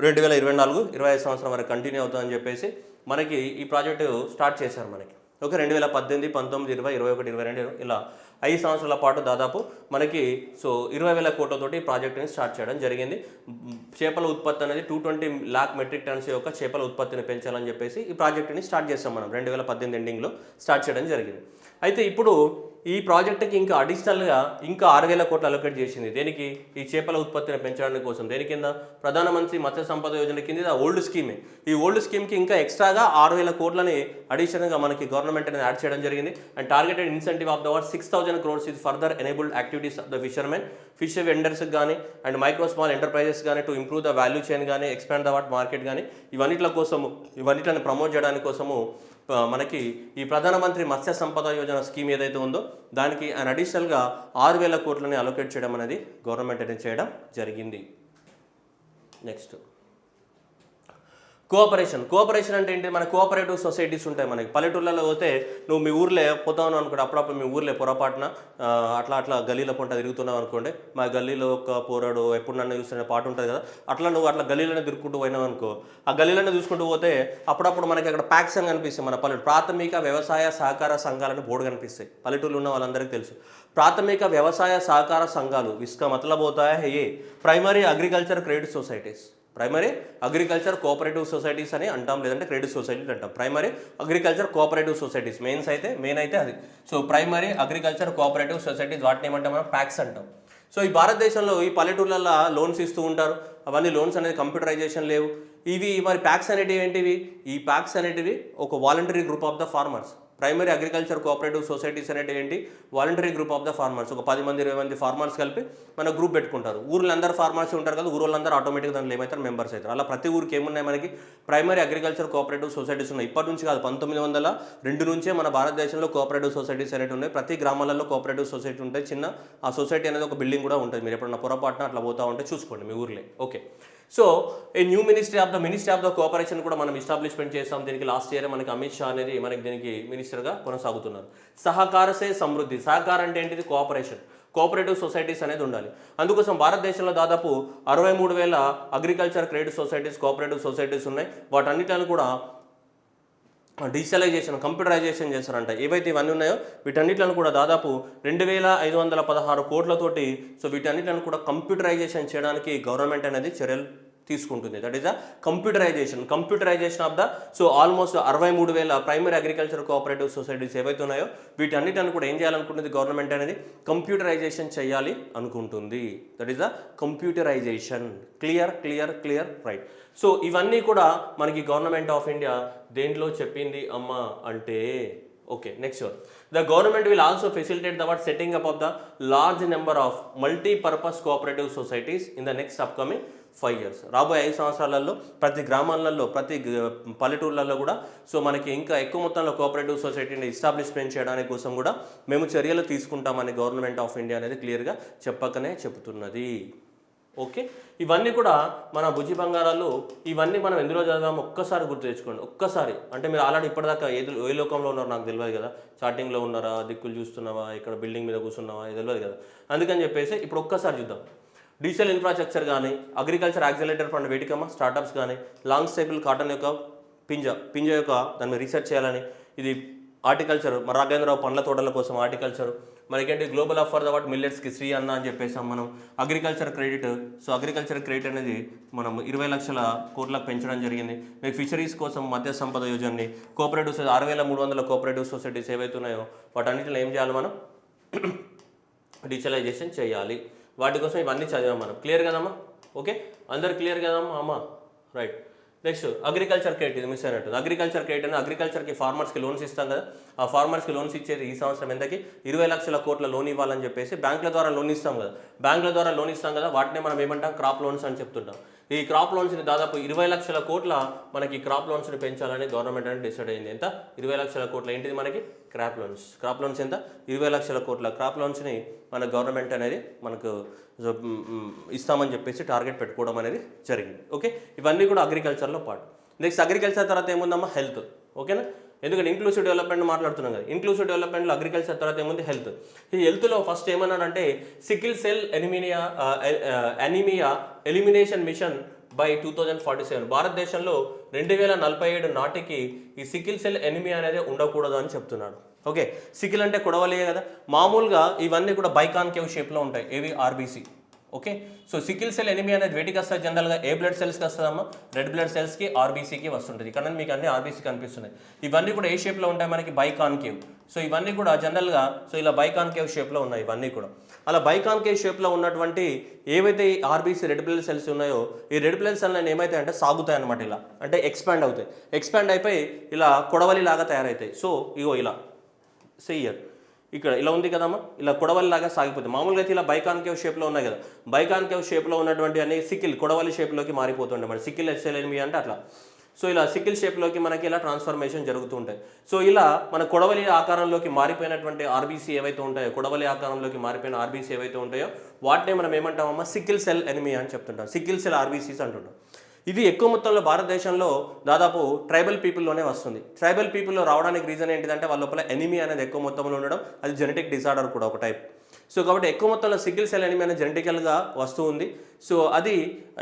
2024-25 సంవత్సరం వరకు కంటిన్యూ అవుతుందని చెప్పేసి మనకి ఈ ప్రాజెక్టు స్టార్ట్ చేశారు మనకి. ఓకే 2018, 19, 20, 21, 22 ఇలా 5 సంవత్సరాల పాటు దాదాపు మనకి సో 20,000 కోట్లతోటి ప్రాజెక్టుని స్టార్ట్ చేయడం జరిగింది. చేపల ఉత్పత్తి అనేది 220 లాక్ మెట్రిక్ టన్స్ యొక్క చేపల ఉత్పత్తిని పెంచాలని చెప్పేసి ఈ ప్రాజెక్టుని స్టార్ట్ చేస్తాం మనం 2018 ఎండింగ్లో స్టార్ట్ చేయడం జరిగింది. అయితే ఇప్పుడు ఈ ప్రాజెక్టుకి ఇంకా అడిషనల్గా ఇంకా 6,000 కోట్లు అలొకేట్ చేసింది. దేనికి? ఈ చేపల ఉత్పత్తిని పెంచడానికి కోసం. దేని కింద? ప్రధానమంత్రి మత్స్య సంపద యోజన కింద ఓల్డ్ స్కీమే. ఈ ఓల్డ్ స్కీమ్కి ఇంకా ఎక్స్ట్రాగా 6,000 కోట్లని అడిషనల్గా మనకి గవర్నమెంట్ అనేది యాడ్ చేయడం జరిగింది. And targeted incentive of the what 6,000 crores is further enabled activities of the fishermen, fish vendors కానీ అండ్ మైక్రో స్మాల్ ఎంటర్ప్రైజెస్ కానీ to improve the value chain కానీ ఎక్స్పాండ్ ద వాట్ మార్కెట్ కానీ ఇవన్నిటిని ప్రమోట్ చేయడానికి కోసము మనకి ఈ ప్రధానమంత్రి మత్స్య సంపద యోజన స్కీమ్ ఏదైతే ఉందో దానికి అండ్ అడిషనల్గా 6,000 కోట్లని అలొకేట్ చేయడం అనేది గవర్నమెంట్ అనేది చేయడం జరిగింది. నెక్స్ట్ కోఆపరేషన్ అంటే ఏంటి? మన కోఆపరేటివ్ సొసైటీస్ ఉంటాయి మనకి. పల్లెటూళ్ళలో పోతే నువ్వు మీ ఊర్లో పోతావు అనుకోండి, అప్పుడప్పుడు మీ ఊర్లో పొరపాటున అట్లా గల్లీల పొంట తిరుగుతున్నావు అనుకోండి, మా గల్లీలో ఒక పోరాడు ఎప్పుడు నన్ను చూస్తున్న పాట ఉంటుంది కదా, అట్లా గల్లీలోనే తిరుగుకుంటూ పోయినావు అనుకో, ఆ గల్లీలోనే చూసుకుంటూ పోతే అప్పుడప్పుడు మనకి అక్కడ ప్యాక్స్ అని కనిపిస్తాయి. మన ప్రాథమిక వ్యవసాయ సహకార సంఘాలని బోర్డు కనిపిస్తాయి. పల్లెటూళ్ళు ఉన్న వాళ్ళందరికీ తెలుసు. ప్రాథమిక వ్యవసాయ సహకార సంఘాలు ఇసుక మతలబ్ హోతా హై a primary agriculture credit societies, primary agriculture cooperative societies అని అంటాం, లేదంటే క్రెడిట్ సొసైటీలు అంటాం. Primary agriculture cooperative societies main అయితే అది. So primary agriculture cooperative societies వాటిని ఏమంటాం మనం? ప్యాక్స్ అంటాం. సో ఈ భారతదేశంలో ఈ పల్లెటూళ్ళల్లో లోన్స్ ఇస్తూ ఉంటారు. అవన్నీ లోన్స్ అనేది కంప్యూటరైజేషన్ లేవు. ఇవి మరి ప్యాక్స్ అనేటివి ఏంటివి? ఈ ప్యాక్స్ అనేటివి ఒక voluntary group of the farmers. Primary agriculture cooperative societies అనేటివి ఏంటి? Voluntary group of the farmers. ఒక 10 మంది 20 మంది ఫార్మర్స్ కలిపి మన గ్రూప్ పెట్టుకుంటారు. ఊర్లో అందరూ ఫార్మర్స్ ఉంటారు కదా, ఊళ్ళందరూ ఆటోమేటిక్గా దాంట్లో ఏమవుతారు? మెంబర్స్ అవుతారు. అలా ప్రతి ఊరికి ఏమున్నాయి మనకి? ప్రైమరీ అగ్రికల్చర్ కోఆపరేటివ్ సొసైటీస్ ఉన్నాయి. ఇప్పటి నుంచి కాదు, 1902 నుంచే మన భారతదేశంలో కోఆపరేటివ్ సొసైటీస్ అనేవి ఉన్నాయి. ప్రతి గ్రామాలలో కోఆపరేటివ్ సొసైటీ ఉంటాయి. చిన్న ఆ సొసైటీ అనేది ఒక బిల్డింగ్ కూడా ఉంటుంది. మీరు ఎప్పుడన్నా పొరపాటున అట్లా పోతా ఉంటే చూసుకోండి మీ ఊర్లే. Okay. So a new ministry of the cooperation కూడా మనం ఎస్టాబ్లిష్మెంట్ చేస్తాం. దీనికి లాస్ట్ ఇయర్ మనకి అమిత్ షా అనేది మనకి దీనికి మినిస్టర్గా కొనసాగుతున్నారు. సహకారసే సమృద్ధి. సహకారం అంటే ఏంటిది? కోఆపరేషన్. కోఆపరేటివ్ సొసైటీస్ అనేది ఉండాలి. అందుకోసం భారతదేశంలో దాదాపు 63,000 agriculture credit societies, cooperative societies ఉన్నాయి. వాటన్నిటిని కూడా డిజిటలైజేషన్, కంప్యూటరైజేషన్ చేస్తారంట. ఏవైతే ఇవన్నీ ఉన్నాయో వీటన్నిటిని కూడా దాదాపు 2,516 కోట్లతోటి సో వీటన్నిటిని కూడా కంప్యూటరైజేషన్ చేయడానికి గవర్నమెంట్ అనేది చర్యలు తీసుకుంటుంది. That is the computerization of the so almost 63,000 primary agriculture cooperative societies ఏవైతే ఉన్నాయో వీటన్నిటిని కూడా ఏం చేయాలనుకుంటుంది గవర్నమెంట్ అనేది? కంప్యూటరైజేషన్ చేయాలి అనుకుంటుంది. That is the computerization. Clear right. So ఇవన్నీ కూడా మనకి గవర్నమెంట్ ఆఫ్ ఇండియా దేంట్లో చెప్పింది అమ్మ అంటే okay. Next the government will also facilitate the what setting up of the large number of multipurpose cooperative societies in the next upcoming 5 years. రాబోయే 5 సంవత్సరాలలో ప్రతి గ్రామాలలో ప్రతి పల్లెటూళ్ళల్లో కూడా సో మనకి ఇంకా ఎక్కువ మొత్తంలో కోఆపరేటివ్ సొసైటీని ఎస్టాబ్లిష్మెంట్ చేయడానికి కోసం కూడా మేము చర్యలు తీసుకుంటామని గవర్నమెంట్ ఆఫ్ ఇండియా అనేది క్లియర్గా చెప్పకనే చెబుతున్నది. ఓకే. ఇవన్నీ కూడా మన బుజ్జి బంగారాలు ఇవన్నీ మనం ఎందులో చదివాము ఒక్కసారి గుర్తు తెచ్చుకోండి. ఒక్కసారి అంటే మీరు ఆల్రెడీ ఇప్పటిదాకా ఏ లోకంలో ఉన్నారో నాకు తెలియదు కదా, చాటింగ్లో ఉన్నారా, దిక్కులు చూస్తున్నావా, ఇక్కడ బిల్డింగ్ మీద కూర్చున్నావా, తెలియదు కదా. అందుకని చెప్పేసి ఇప్పుడు ఒక్కసారి చూద్దాం. డిజిటల్ ఇన్ఫ్రాస్ట్రక్చర్ కానీ, అగ్రికల్చర్ యాక్సిలరేటర్ ఫండ్ వేటికమ్మా స్టార్టప్స్ కానీ, లాంగ్ స్టేబుల్ కాటన్ యొక్క పింజ యొక్క దాని మీద రీసెర్చ్ చేయాలని, ఇది హార్టికల్చర్ రాఘవేంద్రరావు పండ్ల తోటల కోసం హార్టికల్చర్, మనకేంటి గ్లోబల్ ఆఫర్ ద వాట్ మిల్లెట్స్కి శ్రీ అన్న అని చెప్పేసాం మనం. Agriculture credit, so agriculture credit అనేది మనం 20 లక్షల కోట్లకు పెంచడం జరిగింది. మీకు ఫిషరీస్ కోసం మత్స్య సంపద యోజనని, కోఆపరేటివ్ 6,300 కోఆపరేటివ్ సొసైటీస్ ఏవైతే ఉన్నాయో వాటన్నిటిలో ఏం చేయాలి మనం డిజిటలైజేషన్ చేయాలి. వాటి కోసం ఇవన్నీ చదివాం మనం. క్లియర్ కదమ్మా? ఓకే, అందరు క్లియర్ కదమ్మా? అమ్మా రైట్. నెక్స్ట్ అగ్రికల్చర్ క్రెడిట్, ఇది మిస్ అయినట్టు. అగ్రికల్చర్ క్రెడిట్ అని అగ్రికల్చర్కి ఫార్మర్స్కి లోన్స్ ఇస్తాం కదా, ఆ ఫార్మర్స్కి లోన్స్ ఇచ్చేది ఈ సంవత్సరం ఎంతకి 20 లక్షల కోట్ల లోన్ ఇవ్వాలని చెప్పేసి బ్యాంకుల ద్వారా లోన్ ఇస్తాం కదా, బ్యాంకుల ద్వారా లోన్ ఇస్తాం కదా, వాటిని మనం ఏమంటాం క్రాప్ లోన్స్ అని చెప్తుంటాం. ఈ క్రాప్ లోన్స్ని దాదాపు 20 లక్షల కోట్ల మనకి క్రాప్ లోన్స్ని పెంచాలని గవర్నమెంట్ అనేది డిసైడ్ అయింది. ఎంత? 20 లక్షల కోట్ల. ఏంటిది మనకి క్రాప్ లోన్స్. క్రాప్ లోన్స్ ఎంత? 20 లక్షల కోట్ల క్రాప్ లోన్స్ని మన గవర్నమెంట్ అనేది మనకు ఇస్తామని చెప్పేసి టార్గెట్ పెట్టుకోవడం అనేది జరిగింది. ఓకే, ఇవన్నీ కూడా అగ్రికల్చర్లో పార్ట్. నెక్స్ట్ అగ్రికల్చర్ తర్వాత ఏముందమ్మా? హెల్త్. ఓకేనా, ఎందుకంటే ఇంక్లూసివ్ డెవలప్మెంట్ మాట్లాడుతున్నాం కదా. ఇంక్లూసివ్ డెవలప్మెంట్లో అగ్రికల్చర్ తర్వాత ఏముంది? హెల్త్. ఈ హెల్త్లో ఫస్ట్ ఏమన్నాడంటే sickle cell anaemia elimination mission by 2047. భారతదేశంలో 2047 నాటికి ఈ సికిల్ సెల్ ఎనిమియా అనేది ఉండకూడదు అని చెప్తున్నాడు. ఓకే, సికిల్ అంటే కొడవలియే కదా. మామూలుగా ఇవన్నీ కూడా బైకాన్కేవ్ షేప్లో ఉంటాయి, ఏవి RBC. Okay, so sickle cell anaemia అనేది వేటికి వస్తుంది? జనరల్గా ఏ బ్లడ్ సెల్స్కి వస్తుందమ్మా? రెడ్ బ్లడ్ సెల్స్కి, ఆర్బీసీకి వస్తుంటుంది. ఇక్కడ మీకు అన్ని ఆర్బీసీ కనిపిస్తున్నాయి. ఇవన్నీ కూడా ఏ షేప్లో ఉంటాయి మనకి? బైకాన్కేవ్. సో ఇవన్నీ కూడా జనరల్గా సో ఇలా బైకాన్కేవ్ షేప్లో ఉన్నాయి ఇవన్నీ కూడా. అలా బైకాన్కేవ్ షేప్లో ఉన్నటువంటి ఏవైతే ఆర్బీసీ రెడ్ బ్లడ్ సెల్స్ ఉన్నాయో ఈ రెడ్ బ్లడ్ సెల్ ఏమైతాయి అంటే సాగుతాయి అనమాట. ఇలా అంటే ఎక్స్పాండ్ అవుతాయి. ఎక్స్పాండ్ అయిపోయి ఇలా కొడవలి లాగా తయారవుతాయి. సో ఇగో ఇలా సెయ్యర్ ఇక్కడ ఇలా ఉంది కదమ్మా, ఇలా కొడవలిలాగా సాగిపోతుంది. మామూలుగా అయితే ఇలా బైకాన్కేవ్ షేప్లో ఉన్నాయి కదా, బైకాన్కేవ్ షేప్లో ఉన్నటువంటి అన్ని సికిల్ కొడవలి షేప్లోకి మారిపోతుండే మన సికిల్ సెల్ ఎనిమియా అంటే అట్లా. సో ఇలా సికిల్ షేప్లోకి మనకి ఇలా ట్రాన్స్ఫర్మేషన్ జరుగుతూ ఉంటాయి. సో ఇలా మన కొడవలి ఆకారంలోకి మారిపోయినటువంటి ఆర్బీసీ ఏవైతే ఉంటాయో, కొడవలి ఆకారంలోకి మారిపోయిన ఆర్బీసీ ఏవైతే ఉంటాయో వాటిని మనం ఏమంటామమ్మా? సికిల్ సెల్ ఎనిమియా అని చెప్తుంటాం. సికిల్ సెల్ ఆర్బీసీస్ అంటుంటాం. ఇది ఎక్కువ మొత్తంలో భారతదేశంలో దాదాపు ట్రైబల్ పీపుల్లోనే వస్తుంది. ట్రైబల్ పీపుల్లో రావడానికి రీజన్ ఏంటిదంటే వాళ్ళ లోపల ఎనిమియా అనేది ఎక్కువ మొత్తంలో ఉండడం, అది జెనెటిక్ డిసార్డర్ కూడా ఒక టైప్. సో కాబట్టి ఎక్కువ మొత్తంలో సికిల్ సెల్ ఎనిమియా అనేది జెనెటికల్గా వస్తూ ఉంది. సో అది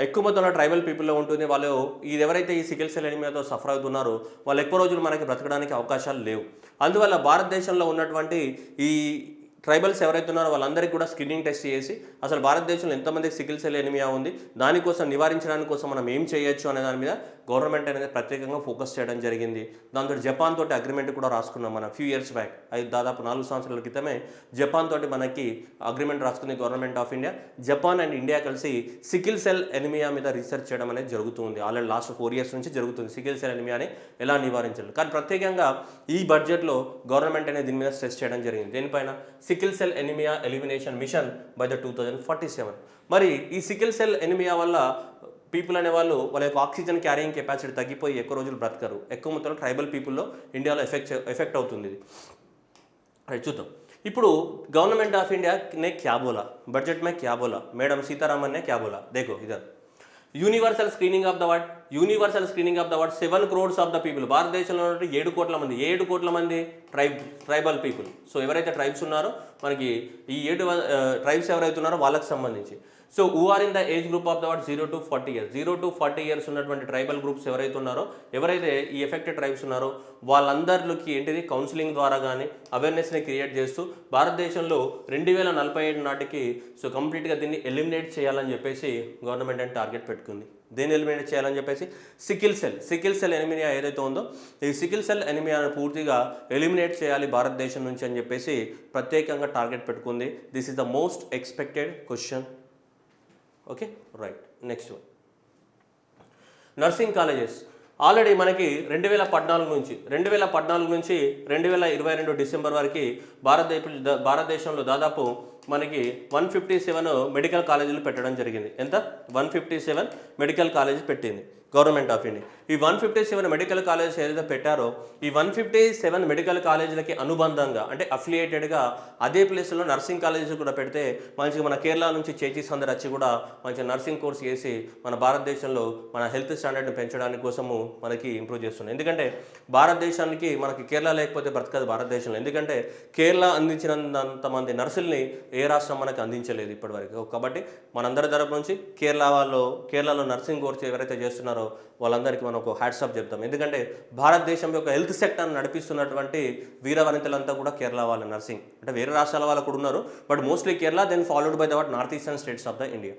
ఎక్కువ మొత్తంలో ట్రైబల్ పీపుల్లో ఉంటుంది. వాళ్ళు ఇది ఎవరైతే ఈ సికిల్ సెల్ ఎనిమియాతో సఫర్ అవుతున్నారో వాళ్ళు ఎక్కువ రోజులు మనకి బ్రతకడానికి అవకాశాలు లేవు. అందువల్ల భారతదేశంలో ఉన్నటువంటి ఈ ట్రైబల్స్ ఎవరైతే ఉన్నారో వాళ్ళందరికీ కూడా స్క్రీనింగ్ టెస్ట్ చేసి అసలు భారతదేశంలో ఎంతమందికి సికిల్ సెల్ ఎనిమియా ఉంది, దానికోసం నివారించడానికి కోసం మనం ఏం చేయొచ్చు అనే దాని మీద గవర్నమెంట్ అనేది ప్రత్యేకంగా ఫోకస్ చేయడం జరిగింది. దాంతో జపాన్ తోటి అగ్రిమెంట్ కూడా రాసుకున్నాం మనం ఫ్యూ ఇయర్స్ బ్యాక్. అది దాదాపు 4 సంవత్సరాల క్రితమే జపాన్ తోటి మనకి అగ్రిమెంట్ రాసుకుంది government of India. Japan and India కలిసి సికిల్ సెల్ ఎనిమియా మీద రీసెర్చ్ చేయడం అనేది జరుగుతుంది. ఆల్రెడీ లాస్ట్ 4 ఇయర్స్ నుంచి జరుగుతుంది సికిల్ సెల్ ఎనిమియాని ఎలా నివారించాలి. కానీ ప్రత్యేకంగా ఈ బడ్జెట్లో గవర్నమెంట్ అనేది దీని మీద స్ట్రెస్ చేయడం జరిగింది. దేనిపైన? Sickle cell anaemia elimination mission by the 2047. మరి ఈ సికిల్ సెల్ ఎనిమియా వల్ల పీపుల్ అనేవాళ్ళు వాళ్ళ యొక్క ఆక్సిజన్ క్యారింగ్ కెపాసిటీ తగ్గిపోయి ఎక్కువ రోజులు బ్రతకరు. ఎక్కువ మొత్తంలో ట్రైబల్ పీపుల్లో ఇండియాలో ఎఫెక్ట్ అవుతుంది ఇది. అది చూద్దాం. ఇప్పుడు गवर्नमेंट ऑफ इंडिया ने क्या बोला, बजट में क्या बोला, मैडम सीतारामन ने क्या बोला, देखो इधर universal screening of the what, universal screening of the what 7 crores of the people. భారతదేశంలో ఉన్నటువంటి 7 కోట్ల మంది. 7 కోట్ల మంది ట్రైబల్ పీపుల్. సో ఎవరైతే ట్రైబ్స్ ఉన్నారో మనకి ఈ 7 ట్రైబ్స్ ఎవరైతే ఉన్నారో వాళ్ళకి సంబంధించి. So who are in the age group of the what 0 to 40 years. 0 to 40 years ఉన్నటువంటి ట్రైబల్ గ్రూప్స్ ఎవరైతే ఉన్నారో, ఎవరైతే ఈ ఎఫెక్టెడ్ ట్రైబ్స్ ఉన్నారో వాళ్ళందరిలోకి ఏంటిది కౌన్సిలింగ్ ద్వారా కానీ అవేర్నెస్ని క్రియేట్ చేస్తూ భారతదేశంలో 2047 నాటికి సో కంప్లీట్గా దీన్ని ఎలిమినేట్ చేయాలని చెప్పేసి గవర్నమెంట్ అని టార్గెట్ పెట్టుకుంది. దేన్ని ఎలిమినేట్ చేయాలని చెప్పేసి సికిల్ సెల్ ఎనిమియా ఏదైతే ఉందో ఈ సికిల్ సెల్ ఎనిమియాను పూర్తిగా ఎలిమినేట్ చేయాలి భారతదేశం నుంచి అని చెప్పేసి ప్రత్యేకంగా టార్గెట్ పెట్టుకుంది. This is the most expected question. Okay right. Next one, nursing colleges. Already మనకి 2014 నుంచి 2022 డిసెంబర్ వరకు భారతదేశంలో దాదాపు మనకి 157 మెడికల్ కాలేజీలు పెట్టడం జరిగింది. ఎంత? 157 మెడికల్ కాలేజీ పెట్టింది గవర్నమెంట్ ఆఫ్ ఇండియా. ఈ 157 మెడికల్ కాలేజెస్ ఏదైతే పెట్టారో ఈ 157 మెడికల్ కాలేజీలకి అనుబంధంగా అంటే అఫిలియేటెడ్గా అదే ప్లేస్లో నర్సింగ్ కాలేజెస్ కూడా పెడితే మంచిగా మన కేరళ నుంచి చేచీస్ అందరు వచ్చి కూడా మంచిగా నర్సింగ్ కోర్స్ చేసి మన భారతదేశంలో మన హెల్త్ స్టాండర్డ్ని పెంచడానికి కోసము మనకి ఇంప్రూవ్ చేస్తున్నాం. ఎందుకంటే భారతదేశానికి మనకి కేరళ లేకపోతే బ్రతకదు భారతదేశంలో. ఎందుకంటే కేరళ అందించినంత మంది నర్సుల్ని ఏ రాష్ట్రం మనకు అందించలేదు ఇప్పటివరకు. కాబట్టి మనందరి తరపు నుంచి కేరళలో నర్సింగ్ కోర్స్ ఎవరైతే చేస్తున్నారో ఉన్నారో వాళ్ళందరికీ మనం ఒక హ్యాట్సాప్ చెప్తాం. ఎందుకంటే భారతదేశం యొక్క హెల్త్ సెక్టర్ని నడిపిస్తున్నటువంటి వీరవనితలంతా కూడా కేరళ వాళ్ళ నర్సింగ్. అంటే వేరే రాష్ట్రాల వాళ్ళు కూడా ఉన్నారు, but mostly Kerala, then followed by the north eastern states of the India.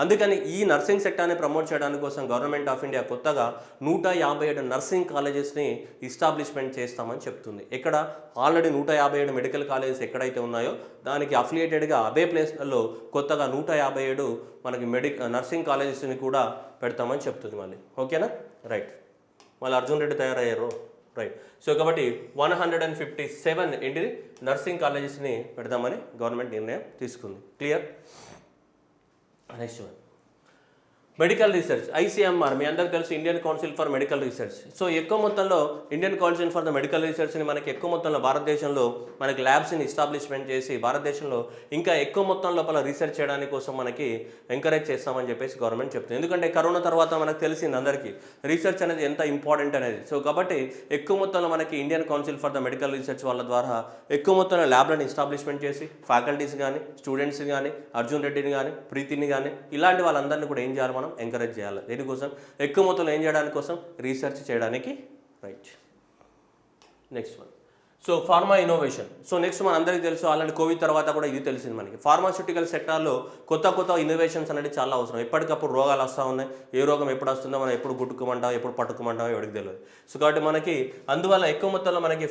అందుకని ఈ నర్సింగ్ సెక్టార్ని ప్రమోట్ చేయడానికి కోసం గవర్నమెంట్ ఆఫ్ ఇండియా కొత్తగా 157 నర్సింగ్ కాలేజెస్ని ఇస్టాబ్లిష్మెంట్ చేస్తామని చెప్తుంది. ఎక్కడ ఆల్రెడీ 157 మెడికల్ కాలేజెస్ ఎక్కడైతే ఉన్నాయో దానికి అఫిలియేటెడ్గా అదే ప్లేస్లలో కొత్తగా 157 మనకి నర్సింగ్ కాలేజెస్ని కూడా పెడతామని చెప్తుంది మళ్ళీ. ఓకేనా? రైట్. మళ్ళీ అర్జున్ రెడ్డి తయారయ్యారు. రైట్. సో కాబట్టి 157 ఏంటిది నర్సింగ్ కాలేజెస్ని పెడదామని గవర్నమెంట్ నిర్ణయం తీసుకుంది. Clear? Next one, medical research, ICMR. మీ అందరికీ తెలుసు, Indian council for medical research. So ఎక్కువ మొత్తంలో Indian council for the medical రీసెర్చ్ని మనకి ఎక్కువ మొత్తంలో భారతదేశంలో మనకి ల్యాబ్స్ని ఎస్టాబ్లిష్మెంట్ చేసి భారతదేశంలో ఇంకా ఎక్కువ మొత్తం లోపల రీసెర్చ్ చేయడానికి కోసం మనకి ఎంకరేజ్ చేస్తామని చెప్పేసి గవర్నమెంట్ చెప్తుంది. ఎందుకంటే కరోనా తర్వాత మనకు తెలిసింది అందరికీ రీసెర్చ్ అనేది ఎంత ఇంపార్టెంట్ అనేది. సో కాబట్టి ఎక్కువ మొత్తంలో మనకి Indian council for the medical research వాళ్ళ ద్వారా ఎక్కువ మొత్తంలో ల్యాబ్లను ఎస్టాబ్లిష్మెంట్ చేసి ఫ్యాకల్టీస్ కానీ స్టూడెంట్స్ కానీ అర్జున్ రెడ్డిని కానీ ప్రీతిని కానీ ఇలాంటి వాళ్ళందరినీ కూడా ఏం చేయాలి, మనం ఎంకరేజ్ చేయాలి. దీనికోసం ఎక్కువ మొత్తంలో ఏం చేయడానికి కోసం, రీసెర్చ్ చేయడానికి. Right. Next one, so pharma innovation. So next మన అందరికీ తెలుసు, ఆల్రెడీ కోవిడ్ తర్వాత కూడా ఇది తెలిసింది మనకి, ఫార్మాస్యూటికల్ సెక్టార్లో కొత్త ఇన్నోవేషన్స్ అనేది చాలా అవసరం. ఎప్పటికప్పుడు రోగాలు వస్తూ ఉన్నాయి, ఏ రోగం ఎప్పుడు వస్తుందో మనం ఎప్పుడు గుట్టుకోమంటాం ఎప్పుడు పట్టుకోమంటాం ఎవరికి తెలియదు. సో కాబట్టి మనకి అందువల్ల ఎక్కువ మొత్తంలో మనకి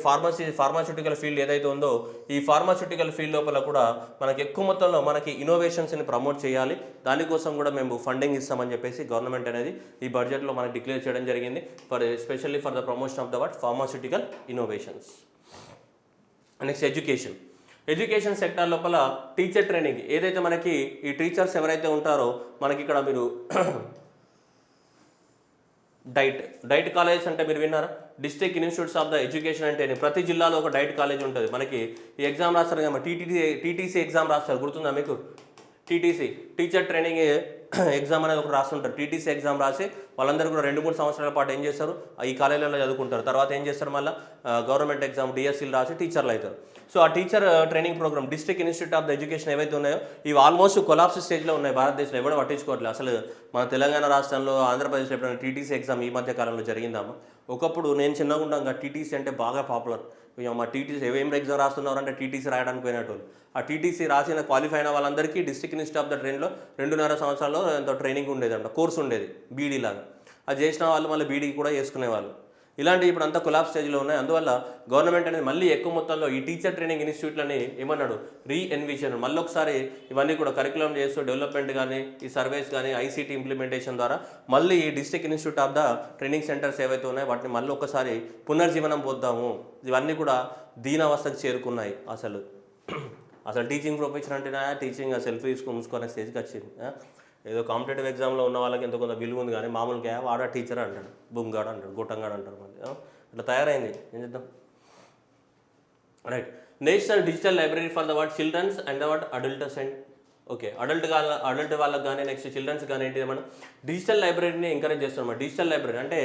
ఫార్మాస్యూటికల్ ఫీల్డ్ ఏదైతే ఉందో ఈ ఫార్మాస్యూటికల్ ఫీల్డ్ లోపల కూడా మనకి ఎక్కువ మొత్తంలో మనకి ఇన్నోవేషన్స్ని ప్రమోట్ చేయాలి. దానికోసం కూడా మేము ఫండింగ్ ఇస్తామని చెప్పేసి గవర్నమెంట్ అనేది ఈ బడ్జెట్లో మనకి డిక్లేర్ చేయడం జరిగింది, especially for the promotion of the pharmaceutical innovations. Next education sector లోపల టీచర్ ట్రైనింగ్. ఏదైతే మనకి ఈ టీచర్స్ ఎవరైతే ఉంటారో మనకి ఇక్కడ మీరు డైట్ కాలేజెస్ అంటే మీరు విన్నారా, district institutes of the education అంటే ప్రతి జిల్లాలో ఒక డైట్ కాలేజ్ ఉంటుంది. మనకి ఈ ఎగ్జామ్ రాస్తారు కదా, టీటీసీ ఎగ్జామ్ రాస్తారు, గుర్తుందా మీకు? టీటీసీ టీచర్ ట్రైనింగ్ ఎగ్జామ్ అనేది ఒకటి రాస్తుంటారు. టీటీసీ ఎగ్జామ్ రాసి వాళ్ళందరూ కూడా 2-3 సంవత్సరాల పాటు ఏం చేస్తారు, ఈ కాలేజీలలో చదువుకుంటారు. తర్వాత ఏం చేస్తారు, మళ్ళీ గవర్నమెంట్ ఎగ్జామ్ డిఎస్సీలు రాసి టీచర్లు అవుతారు. సో ఆ teacher training programme district institute of the education ఏవైతే ఉన్నాయో ఇవి ఆల్మోస్ట్ కొలాప్స్ స్టేజ్లో ఉన్నాయి భారతదేశంలో. ఎవడో పట్టించుకోవట్లేదు. అసలు మన తెలంగాణ రాష్ట్రంలో ఆంధ్రప్రదేశ్లో ఎప్పుడైనా టీటీసీ ఎగ్జామ్ ఈ మధ్య కాలంలో జరిగిందామా? ఒకప్పుడు నేను చిన్నగా ఉండగా టీటీసీ అంటే బాగా పాపులర్. మా టీటీసీ ఏం ఎగ్జామ్ రాస్తున్నారు అంటే టీటీసీ రాయడానికి పోయినట్టు. ఆ టీటీసీ రాసిన క్వాలిఫై అయిన వాళ్ళందరికీ డిస్ట్రిక్ట్ ఇన్స్టిట్యూట్ ఆఫ్ ద ట్రైన్లో 2.5 సంవత్సరాల్లో ఎంతో ట్రైనింగ్ ఉండేది అంట, కోర్సు ఉండేది బీడీ లాగా. అది చేసిన వాళ్ళు మళ్ళీ బీడీ కూడా చేసుకునేవాళ్ళు. ఇలాంటి ఇప్పుడు అంతా కొలాబ్ స్టేజ్లో ఉన్నాయి. అందువల్ల గవర్నమెంట్ అనేది మళ్ళీ ఎక్కువ మొత్తంలో ఈ టీచర్ ట్రైనింగ్ ఇన్స్టిట్యూట్లని ఏమన్నాడు, రీఎన్విషన్, మళ్ళీ ఒకసారి ఇవన్నీ కూడా కరికులం చేస్తూ డెవలప్మెంట్ కానీ ఈ సర్వేస్ కానీ ఐసీటీ ఇంప్లిమెంటేషన్ ద్వారా మళ్ళీ ఈ district institute of the training centres ఏవైతే ఉన్నాయో వాటిని మళ్ళీ ఒకసారి పునర్జీవనం పోద్దాము. ఇవన్నీ కూడా దీనావస్థకు చేరుకున్నాయి. అసలు టీచింగ్ ప్రొఫెషన్ అంటేనా టీచింగ్ సెల్ఫ్ మూసుకునే స్టేజ్కి వచ్చింది. ఏదో కాంపిటేటివ్ ఎగ్జామ్లో ఉన్న వాళ్ళకి ఎంతో కొంత విలువ ఉంది, కానీ మామూలుగా వాడ టీచర్ అంటాడు, బుంగాడు అంటాడు, గొట్టంగాడు అంటారు. మళ్ళీ ఇట్లా తయారైంది. ఏం చేద్దాం? Right. National digital library for the children's and the adults and okay adult వాళ్ళకి కానీ నెక్స్ట్ చిల్డ్రన్స్ కానీ ఏంటి, మనం డిజిటల్ లైబ్రరీని ఎంకరేజ్ చేస్తున్నాం. డిజిటల్ లైబ్రరీ అంటే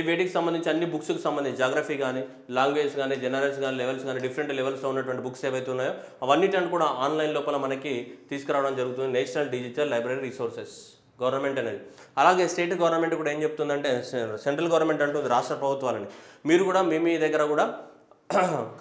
వీటికి సంబంధించి అన్ని బుక్స్కి సంబంధించి జాగ్రఫీ కానీ లాంగ్వేజ్ కానీ జనరల్స్ కానీ లెవెల్స్ కానీ డిఫరెంట్ లెవెల్స్లో ఉన్నటువంటి బుక్స్ ఏవైతే ఉన్నాయో అవన్నిటిని కూడా ఆన్లైన్ లోపల మనకి తీసుకురావడం జరుగుతుంది. National digital library resources government అనేది. అలాగే స్టేట్ గవర్నమెంట్ కూడా ఏం చెప్తుందంటే, సెంట్రల్ గవర్నమెంట్ అంటుంది రాష్ట్ర ప్రభుత్వాలని, మీరు కూడా మీ దగ్గర కూడా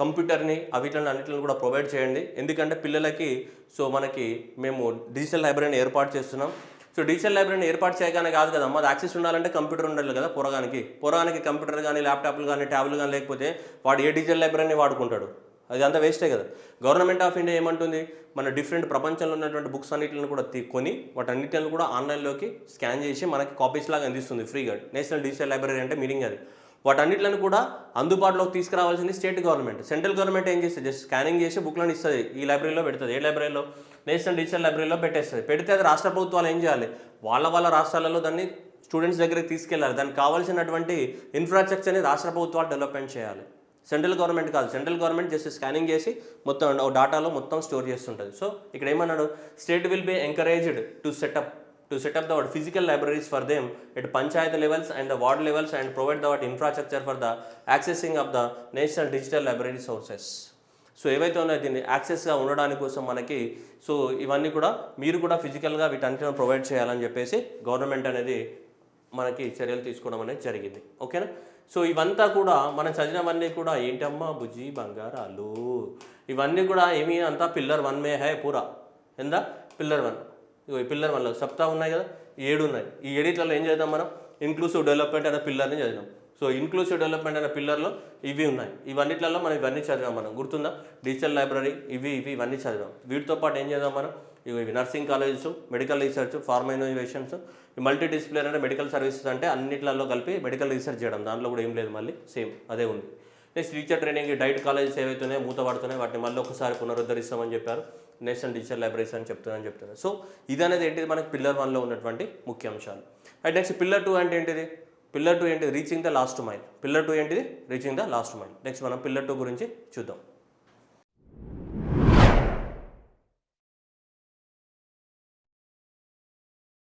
కంప్యూటర్ని అన్నిటిని కూడా ప్రొవైడ్ చేయండి. ఎందుకంటే పిల్లలకి సో మనకి మేము డిజిటల్ లైబ్రరీని ఏర్పాటు చేస్తున్నాం. సో డిజిటల్ లైబ్రరీని ఏర్పాటు చేయగానే కాదు కదా, మాది యాక్సెస్ ఉండాలంటే కంప్యూటర్ ఉండాలి కదా. పొరగానికి కంప్యూటర్ కానీ ల్యాప్టాప్లు కానీ ట్యాబ్లు కానీ లేకపోతే వాడు ఏ డిజిటల్ లైబ్రరీని వాడుకుంటాడు? అది అంతా వేస్టే కదా. గవర్నమెంట్ ఆఫ్ ఇండియా ఏమంటుంది, మన డిఫరెంట్ ప్రపంచంలో ఉన్నటువంటి బుక్స్ అన్నిటిని కూడా కొని వాటన్నిటిని కూడా ఆన్లైన్లోకి స్కాన్ చేసి మనకి కాపీస్ లాగా అందిస్తుంది ఫ్రీగా. నేషనల్ డిజిటల్ లైబ్రరీ అంటే మీనింగ్ అది. వాటన్నిటిని కూడా అందుబాటులోకి తీసుకురావాల్సింది స్టేట్ గవర్నమెంట్. సెంట్రల్ గవర్నమెంట్ ఏం చేస్తుంది, జస్ట్ స్కానింగ్ చేసి బుక్లను ఇస్తుంది, ఈ లైబ్రరీలో పెడుతుంది. ఏ లైబ్రరీలో? నేషనల్ డిజిటల్ లైబ్రరీలో పెట్టేస్తుంది. పెడితే అది రాష్ట్ర ప్రభుత్వాలు ఏం చేయాలి, వాళ్ళ రాష్ట్రాలలో దాన్ని స్టూడెంట్స్ దగ్గరికి తీసుకెళ్ళాలి. దానికి కావాల్సినటువంటి ఇన్ఫ్రాస్ట్రక్చర్ని రాష్ట్ర ప్రభుత్వాలు డెవలప్మెంట్ చేయాలి. సెంట్రల్ గవర్నమెంట్ కాదు. సెంట్రల్ గవర్నమెంట్ జస్ట్ స్కానింగ్ చేసి మొత్తం డాటాలో మొత్తం స్టోర్ చేస్తుంటుంది. సో ఇక్కడ ఏమన్నాడు, state will be encouraged to set up the physical libraries for them at panchayat levels and the ward levels and provide the infrastructure for the accessing of the national digital library sources. So ఏవైతే ఉన్నాయో దీన్ని యాక్సెస్గా ఉండడానికి కోసం మనకి సో ఇవన్నీ కూడా మీరు కూడా ఫిజికల్గా వీటన్నిటిని ప్రొవైడ్ చేయాలని చెప్పేసి గవర్నమెంట్ అనేది మనకి చర్యలు తీసుకోవడం అనేది జరిగింది. ఓకేనా? సో ఇవంతా కూడా మనం చదివినవన్నీ కూడా ఏంటమ్మా బుజ్జి బంగారాలు, ఇవన్నీ కూడా ఏమి అంతా పిల్లర్ 1 మే హై పూరా ఎందా పిల్లర్ 1. ఇగో ఈ పిల్లర్ 1లో సప్తా ఉన్నాయి కదా, 7 ఉన్నాయి. ఈ 7 ఏం చేద్దాం మనం, ఇంక్లూసివ్ డెవలప్మెంట్ అనే పిల్లర్ని చదివినాం. సో ఇంక్లూసివ్ డెవలప్మెంట్ అనే పిల్లర్లో ఇవి ఉన్నాయి. ఇవన్నిట్లలో మనం ఇవన్నీ చదివాం. మనం గుర్తుందా, డిజిటల్ లైబ్రరీ ఇవన్నీ చదివాం. వీటితో పాటు ఏం చేద్దాం మనం, ఇవి nursing colleges, medical research, pharma innovations, multi disciplinary అంటే మెడికల్ సర్వీసెస్ అంటే అన్నిట్లలో కలిపి మెడికల్ రీసెర్చ్ చేయడం. దాంట్లో కూడా ఏం లేదు, మళ్ళీ సేమ్ అదే ఉంది. Next teacher training, diet colleges ఏవైతున్నాయో మూతపడుతున్నాయి వాటిని మళ్ళీ ఒకసారి పునరుద్ధరిస్తామని చెప్పారు. నేషనల్ డిజిటల్ లైబ్రరీస్ అని చెప్తారు. సో ఇది అనేది ఏంటిది, మనకి పిల్లర్ 1లో ఉన్నటువంటి ముఖ్య అంశాలు. అండ్ నెక్స్ట్ పిల్లర్ 2 అంటే ఏంటిది, పిల్లర్ 2 ఏంటిది, reaching the last mile. Pillar 2 ఏంటిది, reaching the last mile. Next మనం పిల్లర్ 2 గురించి చూద్దాం.